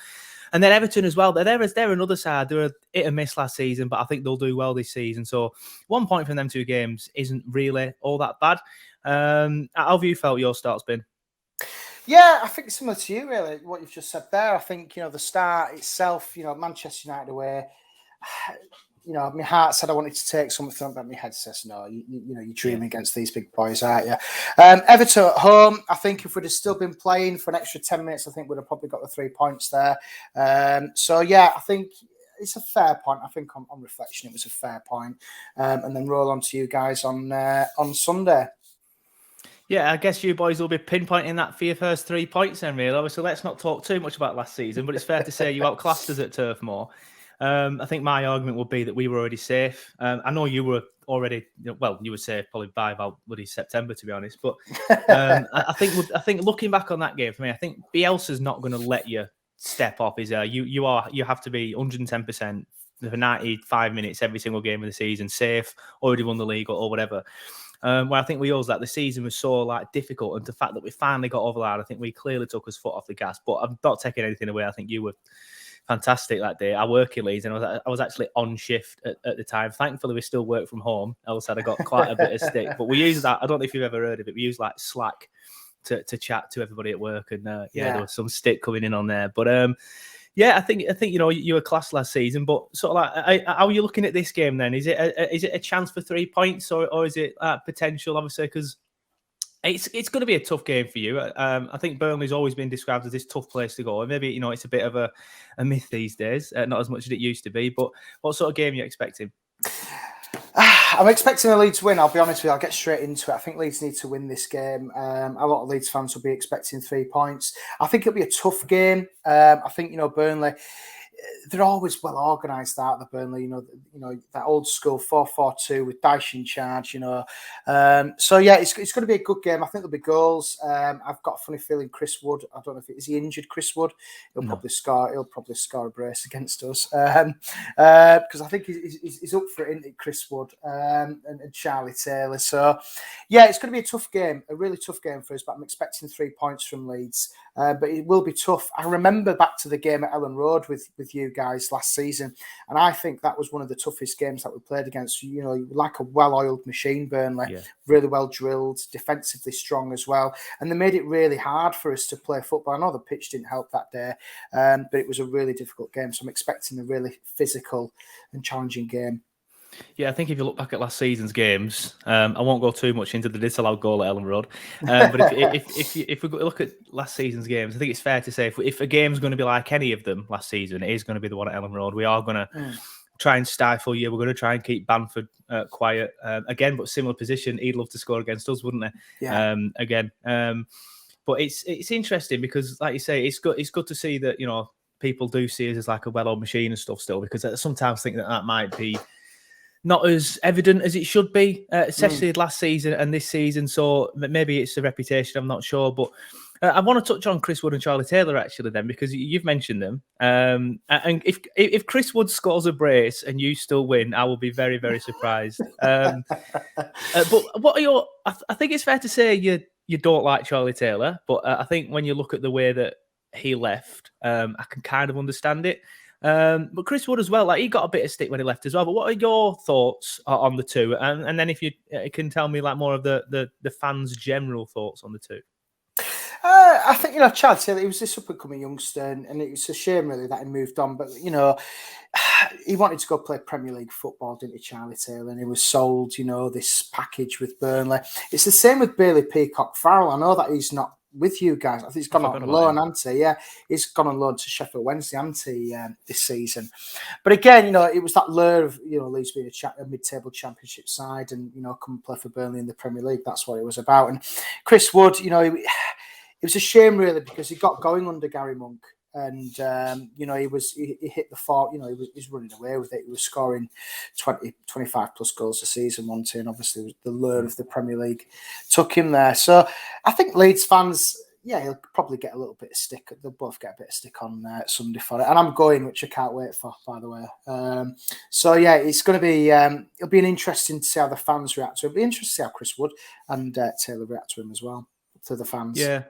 And then Everton as well. They're another side. They were hit and miss last season, but I think they'll do well this season. So 1 point from them 2 games isn't really all that bad. How have you felt your start's been? Yeah, I think similar to you, really, what you've just said there. I think, the start itself, Manchester United away, my heart said I wanted to take something, but my head says no. You're dreaming against these big boys, aren't you? Everton at home, I think if we'd have still been playing for an extra 10 minutes, I think we'd have probably got the 3 points there. I think it's a fair point. I think on reflection, it was a fair point. And then roll on to you guys on Sunday. Yeah, I guess you boys will be pinpointing that for your first 3 points then, really. Obviously, let's not talk too much about last season, but it's fair to say you outclassed us at Turf Moor. I think my argument would be that we were already safe. I know you were already, you were safe probably by about bloody September, to be honest. But I think looking back on that game for me, I think Bielsa's not going to let you step off. You have to be 110% for 95 minutes every single game of the season, safe, already won the league or whatever. Where I think we always the season was so difficult, and the fact that we finally got over that, I think we clearly took us foot off the gas. But I'm not taking anything away. I think you were fantastic that day. I work in Leeds, and I was actually on shift at the time. Thankfully, we still work from home. Else I'd have got quite a bit of stick. But we use that. I don't know if you've ever heard of it. We use Slack to chat to everybody at work, and there was some stick coming in on there. But I think you were class last season. But sort of how are you looking at this game then? Is it a chance for 3 points, or is it potential? Obviously, because it's going to be a tough game for you. I think Burnley's always been described as this tough place to go. And maybe, it's a bit of a myth these days, not as much as it used to be. But what sort of game are you expecting? I'm expecting a Leeds win. I'll be honest with you. I'll get straight into it. I think Leeds need to win this game. A lot of Leeds fans will be expecting 3 points. I think it'll be a tough game. I think, Burnley, they're always well organised out the Burnley, that old school 4-4-2 with Dyche in charge, it's going to be a good game. I think there'll be goals. I've got a funny feeling Chris Wood, I don't know if is he injured, Chris Wood? He'll probably score a brace against us. Because I think he's up for it, isn't it, Chris Wood and Charlie Taylor. So, it's going to be a tough game, a really tough game for us, but I'm expecting 3 points from Leeds. But it will be tough. I remember back to the game at Ellen Road with you guys last season, and I think that was one of the toughest games that we played against. Like a well-oiled machine, Burnley, really well drilled, defensively strong as well, and they made it really hard for us to play football. I know the pitch didn't help that day, but it was a really difficult game. So I'm expecting a really physical and challenging game. Yeah, I think if you look back at last season's games, I won't go too much into the disallowed goal at Ellen Road. But if we look at last season's games, I think it's fair to say if a game's going to be like any of them last season, it is going to be the one at Ellen Road. We are going to try and stifle you. We're going to try and keep Bamford quiet. Again, but similar position. He'd love to score against us, wouldn't he? Yeah. But it's interesting because, like you say, it's good to see that people do see us as like a well-oiled machine and stuff still, because I sometimes think that might be not as evident as it should be, especially last season and this season. So maybe it's a reputation, I'm not sure. But I want to touch on Chris Wood and Charlie Taylor, actually, then, because you've mentioned them. And if Chris Wood scores a brace and you still win, I will be very, very surprised. But what are your... I think it's fair to say you don't like Charlie Taylor, but I think when you look at the way that he left, I can kind of understand it. But Chris Wood as well, he got a bit of stick when he left as well. But what are your thoughts on the two? And then if you can tell me more of the fans' general thoughts on the two. I think, Charlie Taylor, he was this up-and-coming youngster, and it's a shame, really, that he moved on. But, he wanted to go play Premier League football, didn't he, Charlie Taylor? And he was sold, this package with Burnley. It's the same with Bailey Peacock-Farrell. I know that he's not with you guys. I think he's gone on loan, hasn't he? Yeah, he's gone on loan to Sheffield Wednesday, hasn't he, this season? But again, it was that lure of, Leeds being a mid-table championship side and, come and play for Burnley in the Premier League. That's what it was about. And Chris Wood, it was a shame, really, because he got going under Gary Monk. And, he hit the fort, he was running away with it. He was scoring 20, 25 plus goals a season, one team. Obviously, the lure of the Premier League took him there. So I think Leeds fans, he'll probably get a little bit of stick. They'll both get a bit of stick on Sunday for it. And I'm going, which I can't wait for, by the way. It's going to be, it'll be interesting to see how the fans react to it. It'll be interesting to see how Chris Wood and Taylor react to him as well, to the fans. Yeah.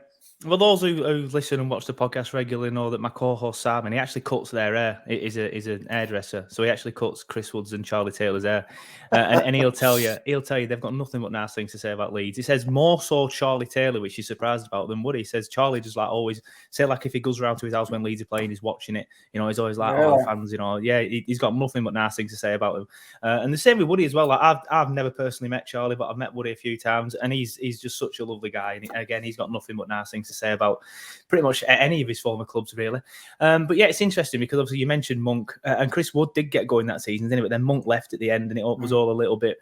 Well, those who listen and watch the podcast regularly know that my co-host Simon, he actually cuts their hair. He's an hairdresser, so he actually cuts Chris Wood's and Charlie Taylor's hair, and he'll tell you they've got nothing but nice things to say about Leeds. He says more so Charlie Taylor, which he's surprised about, than Woody. He says Charlie just like always say like if he goes around to his house when Leeds are playing, he's watching it. He's always like, oh, fans, he's got nothing but nice things to say about him. And the same with Woody as well. Like I've never personally met Charlie, but I've met Woody a few times, and he's just such a lovely guy. And again, he's got nothing but nice things to say about pretty much any of his former clubs, really. But yeah, it's interesting because obviously you mentioned Monk, and Chris Wood did get going that season, didn't it? But then Monk left at the end, and it was all a little bit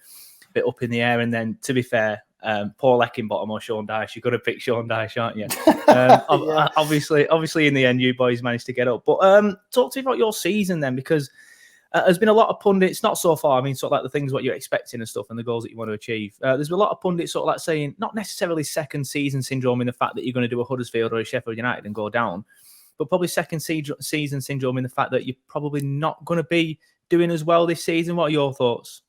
up in the air. And then, to be fair, Paul Eckenbottom or Sean Dyche, you've got to pick Sean Dyche, aren't you? Obviously, in the end, you boys managed to get up. But talk to me about your season then, because there's been a lot of pundits, not so far, I mean, sort of like the things what you're expecting and stuff and the goals that you want to achieve. There's been a lot of pundits sort of like saying, not necessarily second season syndrome in the fact that you're going to do a Huddersfield or a Sheffield United and go down, but probably second season syndrome in the fact that you're probably not going to be doing as well this season. What are your thoughts?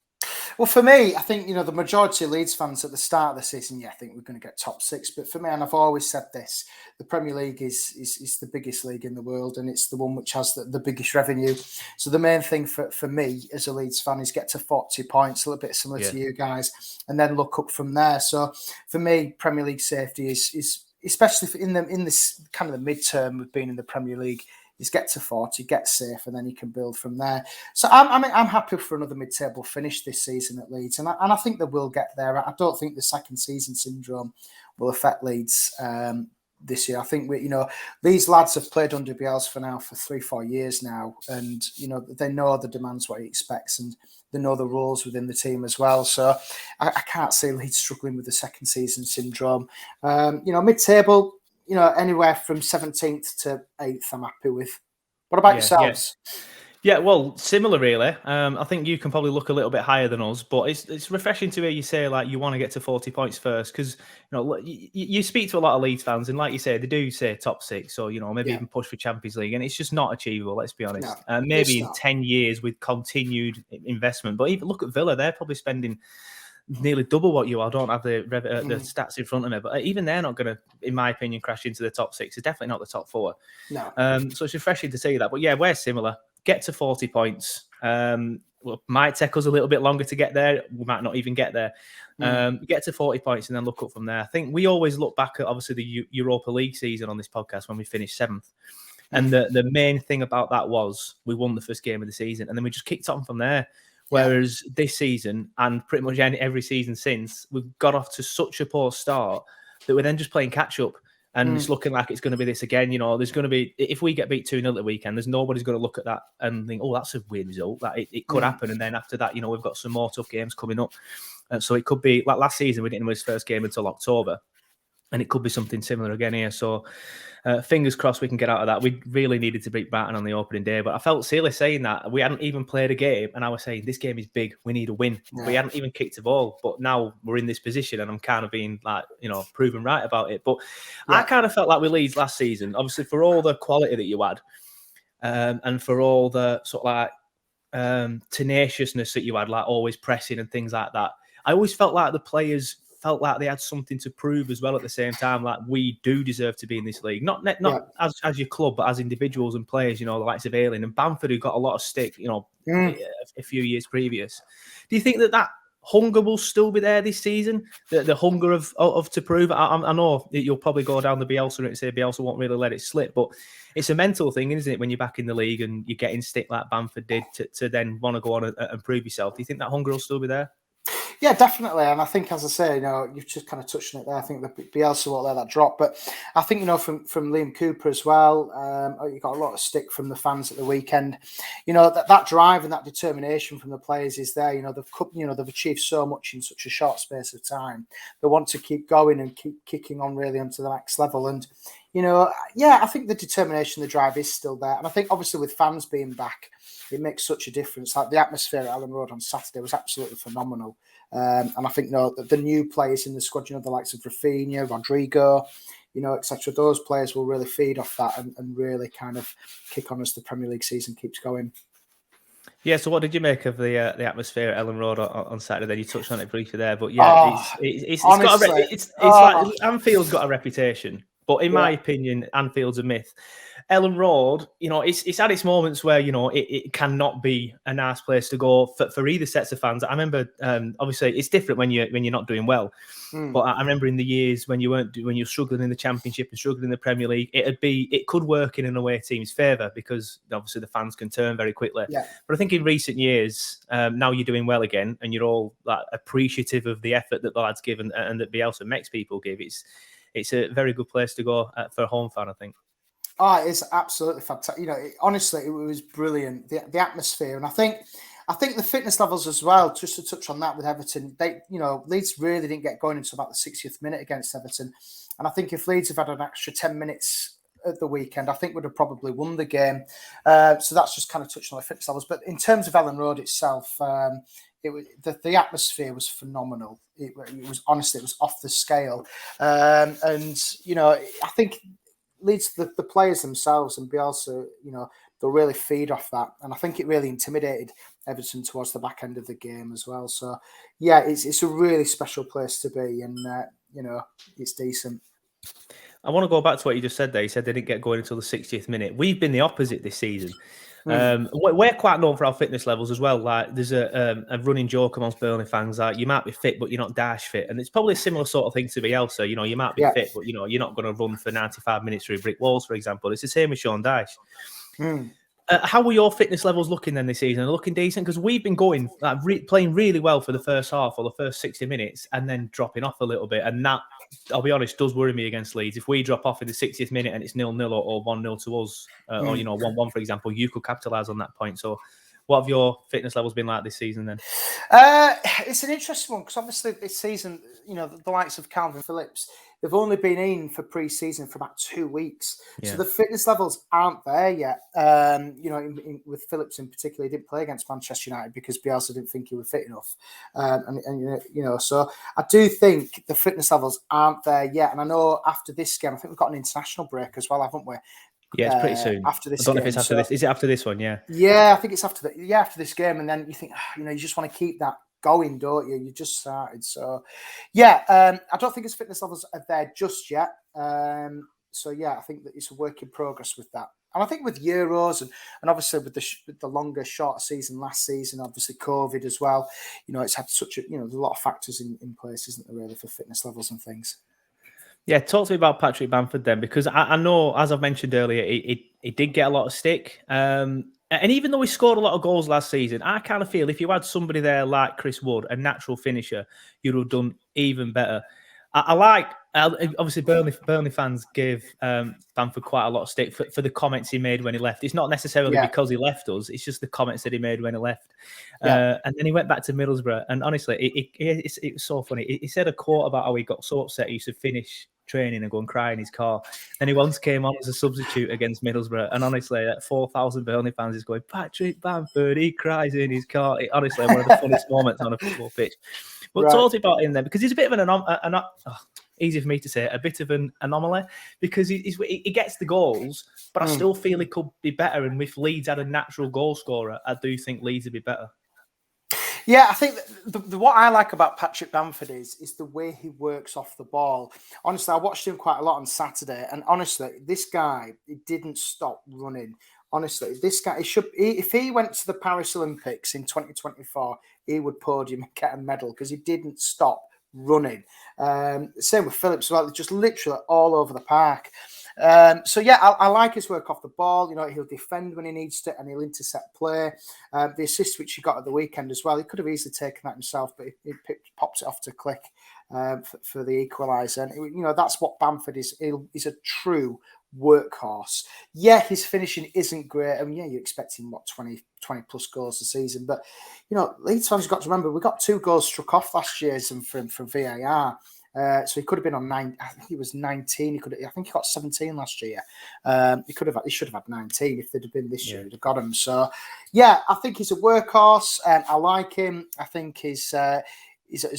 Well, for me, I think, the majority of Leeds fans at the start of the season, I think we're going to get top six. But for me, and I've always said this, the Premier League is the biggest league in the world, and it's the one which has the biggest revenue. So the main thing for me as a Leeds fan is get to 40 points, a little bit similar to you guys, and then look up from there. So for me, Premier League safety is especially in this kind of the midterm of being in the Premier League, is get to 40, get safe, and then you can build from there. So I'm happy for another mid-table finish this season at Leeds, and I think they will get there. I don't think the second season syndrome will affect Leeds this year. I think these lads have played under Bielsa for 3-4 years now, and they know the demands, what he expects, and they know the roles within the team as well. So I can't see Leeds struggling with the second season syndrome. Mid-table, anywhere from 17th to 8th, I'm happy with. What about yourselves? Yeah, well, similar really. I think you can probably look a little bit higher than us, but it's refreshing to hear you say like you want to get to 40 points first, because you speak to a lot of Leeds fans, and like you say, they do say top six, or maybe even push for Champions League, and it's just not achievable. Let's be honest. No, maybe in 10 years with continued investment, but even look at Villa; they're probably spending nearly double what you are. I don't have the stats in front of me, but even they're not going to, in my opinion, crash into the top six. It's definitely not the top four. No. So it's refreshing to see that. But yeah, we're similar. Get to 40 points. Might take us a little bit longer to get there. We might not even get there. Get to 40 points and then look up from there. I think we always look back at obviously the Europa League season on this podcast when we finished 7th. And the main thing about that was we won the first game of the season, and then we just kicked on from there. Whereas this season, and pretty much every season since, we've got off to such a poor start that we're then just playing catch up. And it's looking like it's going to be this again. There's going to be, if we get beat 2-0 at the weekend, there's nobody's going to look at that and think, oh, that's a weird result. That it could happen. And then after that, we've got some more tough games coming up. So it could be like last season, we didn't win his first game until October. And it could be something similar again here. So fingers crossed we can get out of that. We really needed to beat Brighton on the opening day. But I felt silly saying that. We hadn't even played a game. And I was saying, this game is big. We need a win. Yeah. We hadn't even kicked a ball. But now we're in this position and I'm kind of being like, proven right about it. But I kind of felt like with Leeds last season, obviously for all the quality that you had and for all the sort of like tenaciousness that you had, like always pressing and things like that, I always felt like the players felt like they had something to prove as well at the same time. Like we do deserve to be in this league, not as your club, but as individuals and players. The likes of Ayling and Bamford, who got a lot of stick. A few years previous. Do you think that hunger will still be there this season? The hunger of to prove. I know that you'll probably go down the Bielsa and say Bielsa won't really let it slip, but it's a mental thing, isn't it? When you're back in the league and you're getting stick like Bamford did to then want to go on and prove yourself. Do you think that hunger will still be there? Yeah, definitely. And I think, as I say, you've just kind of touched on it there. I think the Bielsa won't let that drop. But I think, from Liam Cooper as well, you got a lot of stick from the fans at the weekend. That drive and that determination from the players is there. They've achieved so much in such a short space of time. They want to keep going and keep kicking on really onto the next level. And, I think the determination, the drive is still there. And I think, obviously, with fans being back, it makes such a difference. Like the atmosphere at Ellen Road on Saturday was absolutely phenomenal. And I think the new players in the squad, the likes of Rafinha, Rodrigo, etc. Those players will really feed off that and really kind of kick on as the Premier League season keeps going. Yeah, so what did you make of the atmosphere at Ellen Road on Saturday? Then you touched on it briefly there, but it's like Anfield's got a reputation, But in my opinion, Anfield's a myth. Ellen Road, it's had its moments where, it cannot be a nice place to go for either sets of fans. I remember, obviously, it's different when you're not doing well. But I remember in the years when you're struggling in the Championship and struggling in the Premier League, it could work in an away team's favour because obviously the fans can turn very quickly. Yeah. But I think in recent years, now you're doing well again, and you're all appreciative of the effort that the lads give and that Bielsa makes people give. It's a very good place to go for a home fan, I think. Oh, it's absolutely fantastic. Honestly, it was brilliant. The atmosphere, and I think the fitness levels as well. Just to touch on that with Everton, Leeds really didn't get going until about the 60th minute against Everton, and I think if Leeds have had an extra 10 minutes at the weekend, I think would have probably won the game. So that's just kind of touching on the fitness levels. But in terms of Ellen Road itself, the atmosphere was phenomenal. It was honestly, it was off the scale, and I think Leeds, the players themselves and Bielsa, they'll really feed off that. And I think it really intimidated Everton towards the back end of the game as well. So, yeah, it's a really special place to be. And, it's decent. I want to go back to what you just said there. You said they didn't get going until the 60th minute. We've been the opposite this season. We're quite known for our fitness levels as well. Like there's a running joke amongst Burnley fans like you might be fit, but you're not dash fit, and it's probably a similar sort of thing to Bielsa. You might be fit, but you're not going to run for 95 minutes through brick walls, for example. It's the same with Sean Dyche. How were your fitness levels looking then this season? Are they looking decent? Because we've been going playing really well for the first half or the first 60 minutes, and then dropping off a little bit, and that, I'll be honest, does worry me against Leeds. If we drop off in the 60th minute and it's 0-0 or 1-0 to us, or 1-1, for example, you could capitalise on that point. So what have your fitness levels been like this season then? It's an interesting one because obviously this season, the likes of Calvin Phillips, they've only been in for pre-season for about 2 weeks. Yeah. So the fitness levels aren't there yet. With Phillips in particular, he didn't play against Manchester United because Bielsa didn't think he was fit enough. So I do think the fitness levels aren't there yet. And I know after this game, I think we've got an international break as well, haven't we? Yeah, it's pretty soon. After this, I don't know if it's after this. Is it after this one? Yeah. Yeah, I think it's after this game, and then you think, you just want to keep that going, don't you? You just started, so yeah. I don't think his fitness levels are there just yet. So yeah, I think that it's a work in progress with that. And I think with Euros and obviously with the longer, shorter season last season, obviously COVID as well. It's had such a there's a lot of factors in place, isn't there, really, for fitness levels and things. Yeah, talk to me about Patrick Bamford then, because I know, as I've mentioned earlier, he did get a lot of stick. And even though he scored a lot of goals last season, I kind of feel if you had somebody there like Chris Wood, a natural finisher, you'd have done even better. Obviously, Burnley fans gave Bamford quite a lot of stick for the comments he made when he left. It's not necessarily because he left us; it's just the comments that he made when he left. And then he went back to Middlesbrough, and honestly, it was so funny. He said a quote about how he got so upset he used to finish training and go and cry in his car. Then he once came on as a substitute against Middlesbrough, and honestly, 4,000 Burnley fans is going, Patrick Bamford, he cries in his car. Honestly, one of the funniest moments on a football pitch. But talk about him then, because he's a bit of an easy for me to say, a bit of an anomaly, because he gets the goals, but I still feel he could be better. And if Leeds had a natural goal scorer, I do think Leeds would be better. Yeah, I think what I like about Patrick Bamford is the way he works off the ball. Honestly, I watched him quite a lot on Saturday, and honestly, this guy, he didn't stop running. Honestly, this guy, if he went to the Paris Olympics in 2024, he would podium and get a medal because he didn't stop running. Same with Phillips, well, just literally all over the park. So yeah, I like his work off the ball. He'll defend when he needs to, and he'll intercept play. The assist which he got at the weekend as well, he could have easily taken that himself, but he pops it off to Click for the equaliser. And that's what Bamford is. He's a true workhorse. Yeah, his finishing isn't great, and yeah, you're expecting 20 plus goals a season. But Leeds fans have got to remember we got 2 goals struck off last year from VAR. So he could have been on 9. I think he was 19. I think he got 17 last year. He should have had 19 if they'd have been this year. He'd have got him. So yeah, I think he's a workhorse. I like him. I think he's a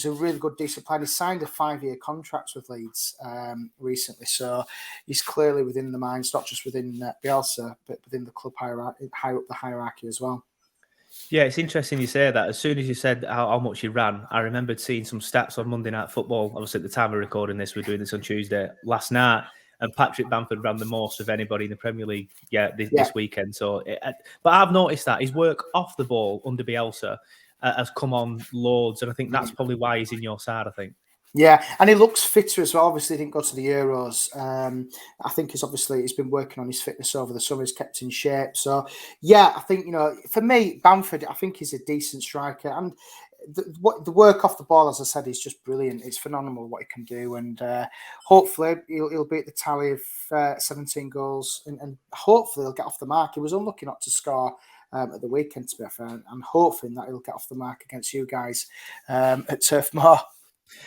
really good, decent player. He signed a 5-year contract with Leeds recently, so he's clearly within the minds, not just within Bielsa, but within the club hierarchy, high up the hierarchy as well. Yeah, it's interesting you say that. As soon as you said how much he ran, I remembered seeing some stats on Monday Night Football. Obviously, at the time of recording this, we're doing this on Tuesday last night. and Patrick Bamford ran the most of anybody in the Premier League this weekend. So, but I've noticed that his work off the ball under Bielsa has come on loads, and I think that's probably why he's in your side, I think. Yeah, and he looks fitter as well. Obviously, he didn't go to the Euros. I think he's been working on his fitness over the summer. He's kept in shape. So, yeah, I think, for me, Bamford, I think he's a decent striker. And the work off the ball, as I said, is just brilliant. It's phenomenal what he can do. And hopefully he'll beat the tally of 17 goals. And hopefully he'll get off the mark. He was unlucky not to score at the weekend, to be fair. I'm hoping that he'll get off the mark against you guys at Turf Moor.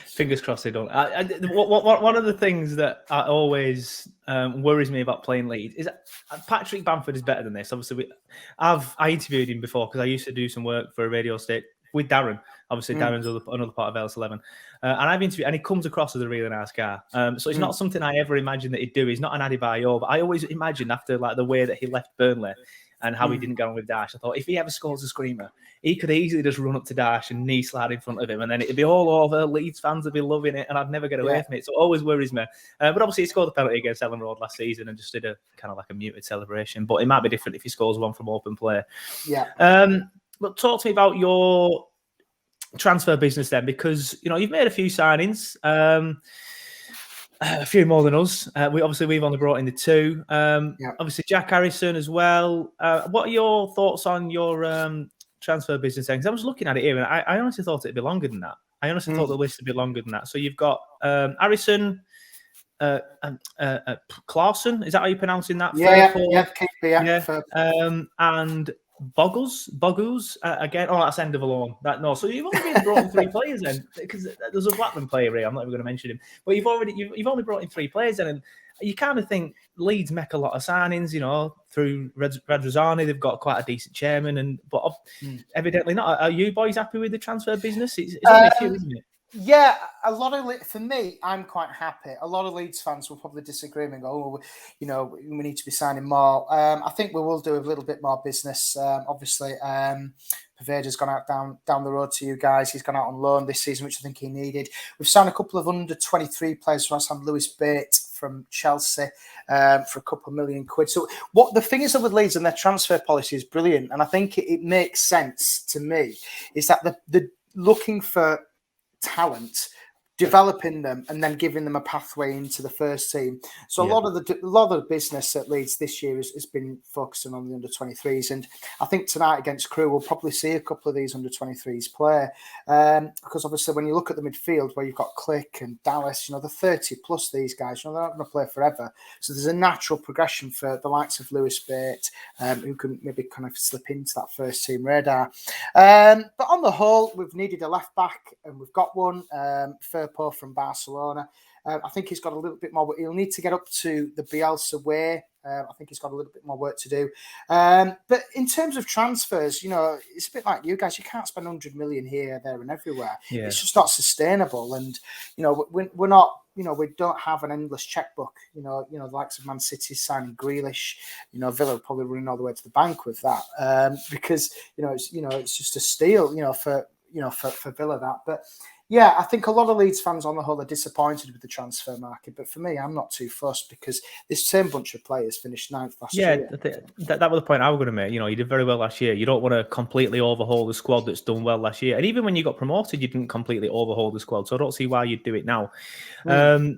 Fingers crossed they don't. One of the things that always worries me about playing Leeds is that Patrick Bamford is better than this. Obviously, I interviewed him before because I used to do some work for a radio station with Darren. Obviously, Darren's another part of LS11. And I've interviewed, and he comes across as a really nice guy. So it's not something I ever imagined that he'd do. He's not an Adebayor, but I always imagined after the way that he left Burnley and how he didn't get on with Dash, I thought if he ever scores a screamer, he could easily just run up to Dash and knee slide in front of him, and then it'd be all over. Leeds fans would be loving it, and I'd never get away from it. So it always worries me. But obviously, he scored the penalty against Ellen Road last season and just did a kind of like a muted celebration. But it might be different if he scores one from open play. Yeah. But talk to me about your transfer business then, because you've made a few signings. A few more than us. We've only brought in the two. Obviously, Jack Harrison as well. What are your thoughts on your transfer business then? Because I was looking at it here, and I honestly thought it'd be longer than that. I honestly thought the list would be longer than that. So you've got Harrison, Clarkson. Is that how you're pronouncing that? And Boggles again. Oh, that's end of a loan. So you've only really brought in 3 players then, because there's a Blackman player here. I'm not even going to mention him, but you've only brought in 3 players then, and you kind of think Leeds make a lot of signings, through Radrazani. They've got quite a decent chairman, but evidently not. Are you boys happy with the transfer business? It's only a few, isn't it? Yeah, for me, I'm quite happy. A lot of Leeds fans will probably disagree and go, we need to be signing more. I think we will do a little bit more business. Obviously, Paveda's gone out down the road to you guys. He's gone out on loan this season, which I think he needed. We've signed a couple of under 23 players. We signed Lewis Bates from Chelsea for a couple of £1 million. So what the thing is with Leeds and their transfer policy is brilliant, and I think it makes sense to me, is that the looking for talent, developing them, and then giving them a pathway into the first team. So a lot of the business at Leeds this year has been focusing on the under 23s, and I think tonight against Crewe we'll probably see a couple of these under 23s play, because obviously when you look at the midfield where you've got Click and Dallas, they're 30 plus, these guys, they're not going to play forever. So there's a natural progression for the likes of Lewis Bate, who can maybe kind of slip into that first team radar. But on the whole, we've needed a left back, and we've got one. Firpo from Barcelona. I think he's got a little bit more. He'll need to get up to the Bielsa way. I think he's got a little bit more work to do. But in terms of transfers, it's a bit like you guys. You can't spend 100 million here, there, and everywhere. Yeah. It's just not sustainable. And we're not. We don't have an endless checkbook. The likes of Man City signing Grealish. Villa will probably running all the way to the bank with that, because it's just a steal. For Villa that, but. Yeah, I think a lot of Leeds fans on the whole are disappointed with the transfer market. But for me, I'm not too fussed, because this same bunch of players finished 9th last year. Yeah, that was the point I was going to make. You did very well last year. You don't want to completely overhaul the squad that's done well last year. And even when you got promoted, you didn't completely overhaul the squad. So I don't see why you'd do it now. I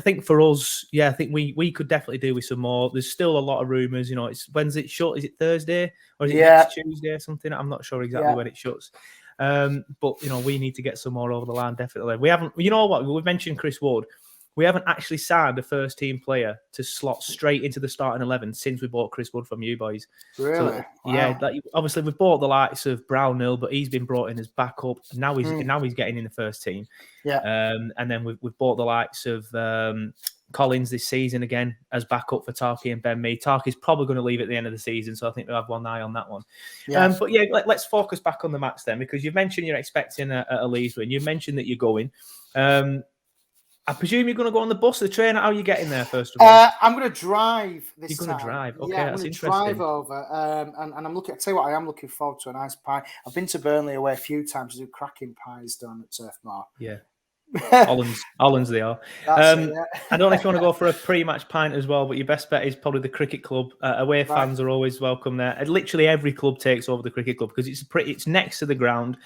think for us, I think we could definitely do with some more. There's still a lot of rumours. When's it shut? Is it Thursday? Or is it next Tuesday or something? I'm not sure exactly when it shuts. But we need to get some more over the line, definitely. We haven't, we've mentioned Chris Wood. We haven't actually signed a first team player to slot straight into the starting 11 since we bought Chris Wood from you boys. Really? So, wow. Obviously we've bought the likes of Brownhill, but he's been brought in as backup. Now he's getting in the first team. Yeah. And then we've bought the likes of Collins this season again as backup for Tarky and Ben Mee. Tarky's probably going to leave at the end of the season, so I think we'll have one eye on that one. Yes. But let's focus back on the match then, because you've mentioned you're expecting a Leeds win. You've mentioned that you're going. I presume you're going to go on the bus, the train. How are you getting there, first of all? I'm going to drive this time. You're going to drive? Okay, I'm going to drive over. And I'm looking, I'll tell you what, I am looking forward to a nice pie. I've been to Burnley away a few times to do cracking pies down at Turf Moor. Yeah. Hollands they are. That's it, yeah. I don't know if you want to go for a pre-match pint as well, but your best bet is probably the cricket club. Away fans are always welcome there. And literally every club takes over the cricket club because it's next to the ground,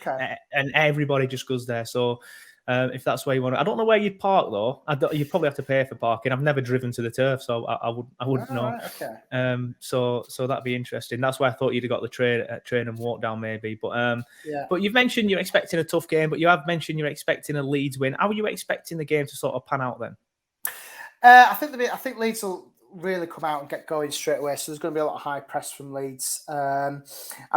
and everybody just goes there. So if that's where you want to, I don't know where you'd park though. You probably have to pay for parking. I've never driven to the turf, so I wouldn't know. Right, okay. So that'd be interesting. That's why I thought you'd have got the train and walk down maybe. But But you've mentioned you're expecting a tough game, but you have mentioned you're expecting a Leeds win. How are you expecting the game to sort of pan out then? I think Leeds will really come out and get going straight away. So there's going to be a lot of high press from Leeds. I'm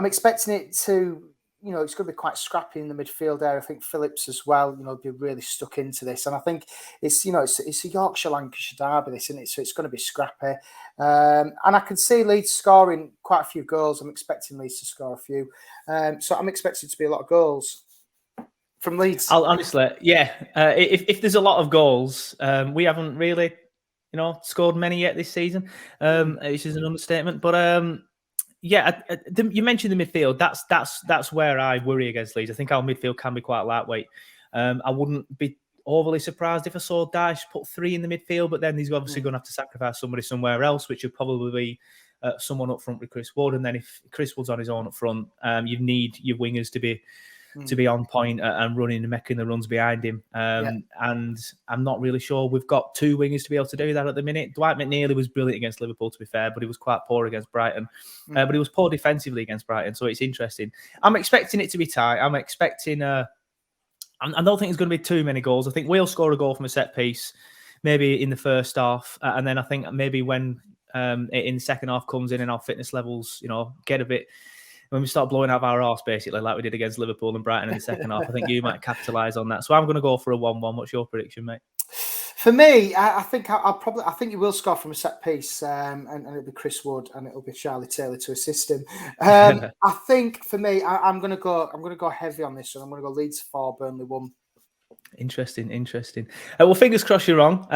expecting it to, it's going to be quite scrappy in the midfield area. I think Phillips as well, be really stuck into this. And I think it's a Yorkshire-Lancashire derby, this, isn't it? So it's going to be scrappy. And I can see Leeds scoring quite a few goals. I'm expecting Leeds to score a few. So I'm expecting it to be a lot of goals from Leeds. Honestly, yeah. If there's a lot of goals, we haven't really, scored many yet this season. Which is an understatement. But you mentioned the midfield. That's where I worry against Leeds. I think our midfield can be quite lightweight. I wouldn't be overly surprised if I saw Dyche put 3 in the midfield, but then he's obviously going to have to sacrifice somebody somewhere else, which would probably be someone up front with Chris Wood. And then if Chris Wood's on his own up front, you need your wingers to be on point and running and making the runs behind him. And I'm not really sure we've got 2 wingers to be able to do that at the minute. Dwight McNeely was brilliant against Liverpool, to be fair, but he was quite poor against Brighton. But he was poor defensively against Brighton, so it's interesting. I'm expecting it to be tight. I'm expecting... I don't think it's going to be too many goals. I think we'll score a goal from a set piece, maybe in the first half. And then I think maybe when in the second half comes in and our fitness levels, get a bit... When we start blowing out our arse, basically, like we did against Liverpool and Brighton in the second half, I think you might capitalise on that. So I'm going to go for a 1-1. What's your prediction, mate? For me, I think I think you will score from a set piece, and it'll be Chris Wood and it'll be Charlie Taylor to assist him. I think for me, I'm going to go heavy on this one. I'm going to go Leeds 4, Burnley 1. Interesting. Well, fingers crossed you're wrong.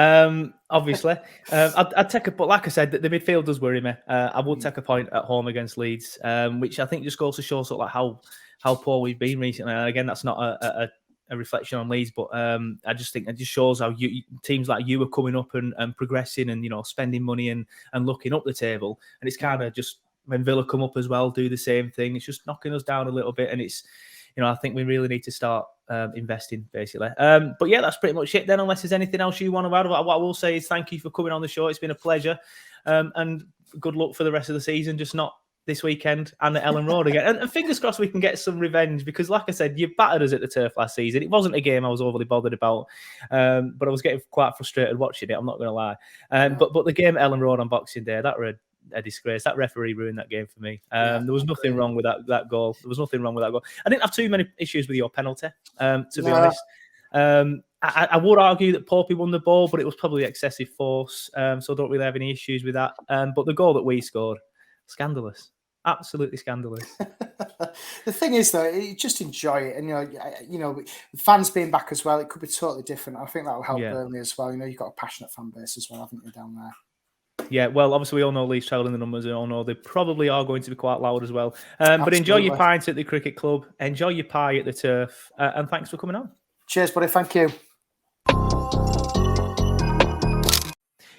Obviously, I'd take but like I said, the midfield does worry me. I would take a point at home against Leeds, which I think just goes to show sort of like how poor we've been recently. And again, that's not a reflection on Leeds, but I just think it just shows how teams like you are coming up and progressing and spending money and looking up the table. And it's kind of just when Villa come up as well, do the same thing. It's just knocking us down a little bit, and it's. I think we really need to start investing, basically. But yeah, that's pretty much it then, unless there's anything else you want to add. What I will say is thank you for coming on the show. It's been a pleasure. And good luck for the rest of the season, just not this weekend and at Ellen Road again. And fingers crossed we can get some revenge because, like I said, you battered us at the turf last season. It wasn't a game I was overly bothered about, but I was getting quite frustrated watching it, I'm not going to lie. But the game at Ellen Road on Boxing Day, that were a disgrace. That referee ruined that game for me. There was nothing wrong with that goal. There was nothing wrong with that goal. I didn't have too many issues with your penalty, to be honest. I would argue that Poppy won the ball, but it was probably excessive force. So I don't really have any issues with that. But the goal that we scored, scandalous. Absolutely scandalous. The thing is, though, you just enjoy it, and fans being back as well, it could be totally different. I think that will help Burnley as well. You've got a passionate fan base as well, haven't you, down there? Yeah, well, obviously we all know Leeds travelling the numbers. We all know they probably are going to be quite loud as well. But enjoy your pints at the cricket club. Enjoy your pie at the turf. And thanks for coming on. Cheers, buddy. Thank you.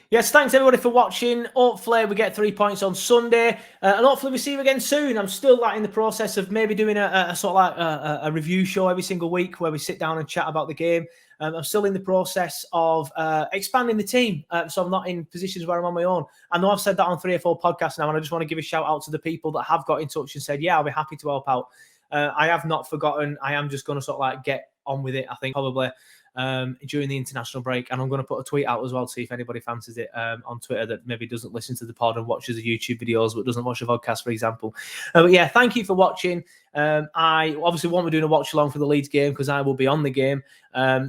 Yes, thanks everybody for watching. Hopefully we get 3 points on Sunday, and hopefully we see you again soon. I'm still in the process of maybe doing a sort of like a review show every single week where we sit down and chat about the game. I'm still in the process of expanding the team, so I'm not in positions where I'm on my own. I know I've said that on 3 or 4 podcasts now, and I just want to give a shout out to the people that have got in touch and said, yeah, I'll be happy to help out. I have not forgotten. I am just going to sort of like get on with it, I think, probably during the international break. And I'm going to put a tweet out as well to see if anybody fancies it on Twitter that maybe doesn't listen to the pod and watches the YouTube videos but doesn't watch the podcast, for example. But yeah, thank you for watching. I obviously won't be doing a watch along for the Leeds game because I will be on the game.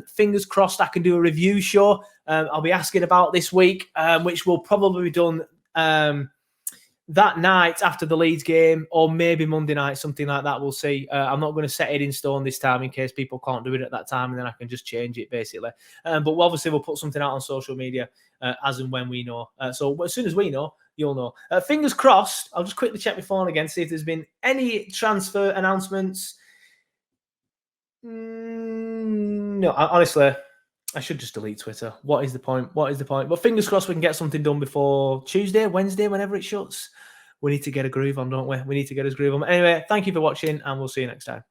Fingers crossed I can do a review show. I'll be asking about this week, which will probably be done that night after the Leeds game, or maybe Monday night, something like that. We'll see. I'm not going to set it in stone this time in case people can't do it at that time, and then I can just change it basically. But obviously we'll put something out on social media as and when we know. So as soon as we know, you'll know. Fingers crossed. I'll just quickly check my phone again, see if there's been any transfer announcements. honestly, I should just delete Twitter. What is the point? What is the point? But fingers crossed we can get something done before Tuesday, Wednesday, whenever it shuts. We need to get a groove on, don't we? We need to get his groove on. Anyway, thank you for watching, and we'll see you next time.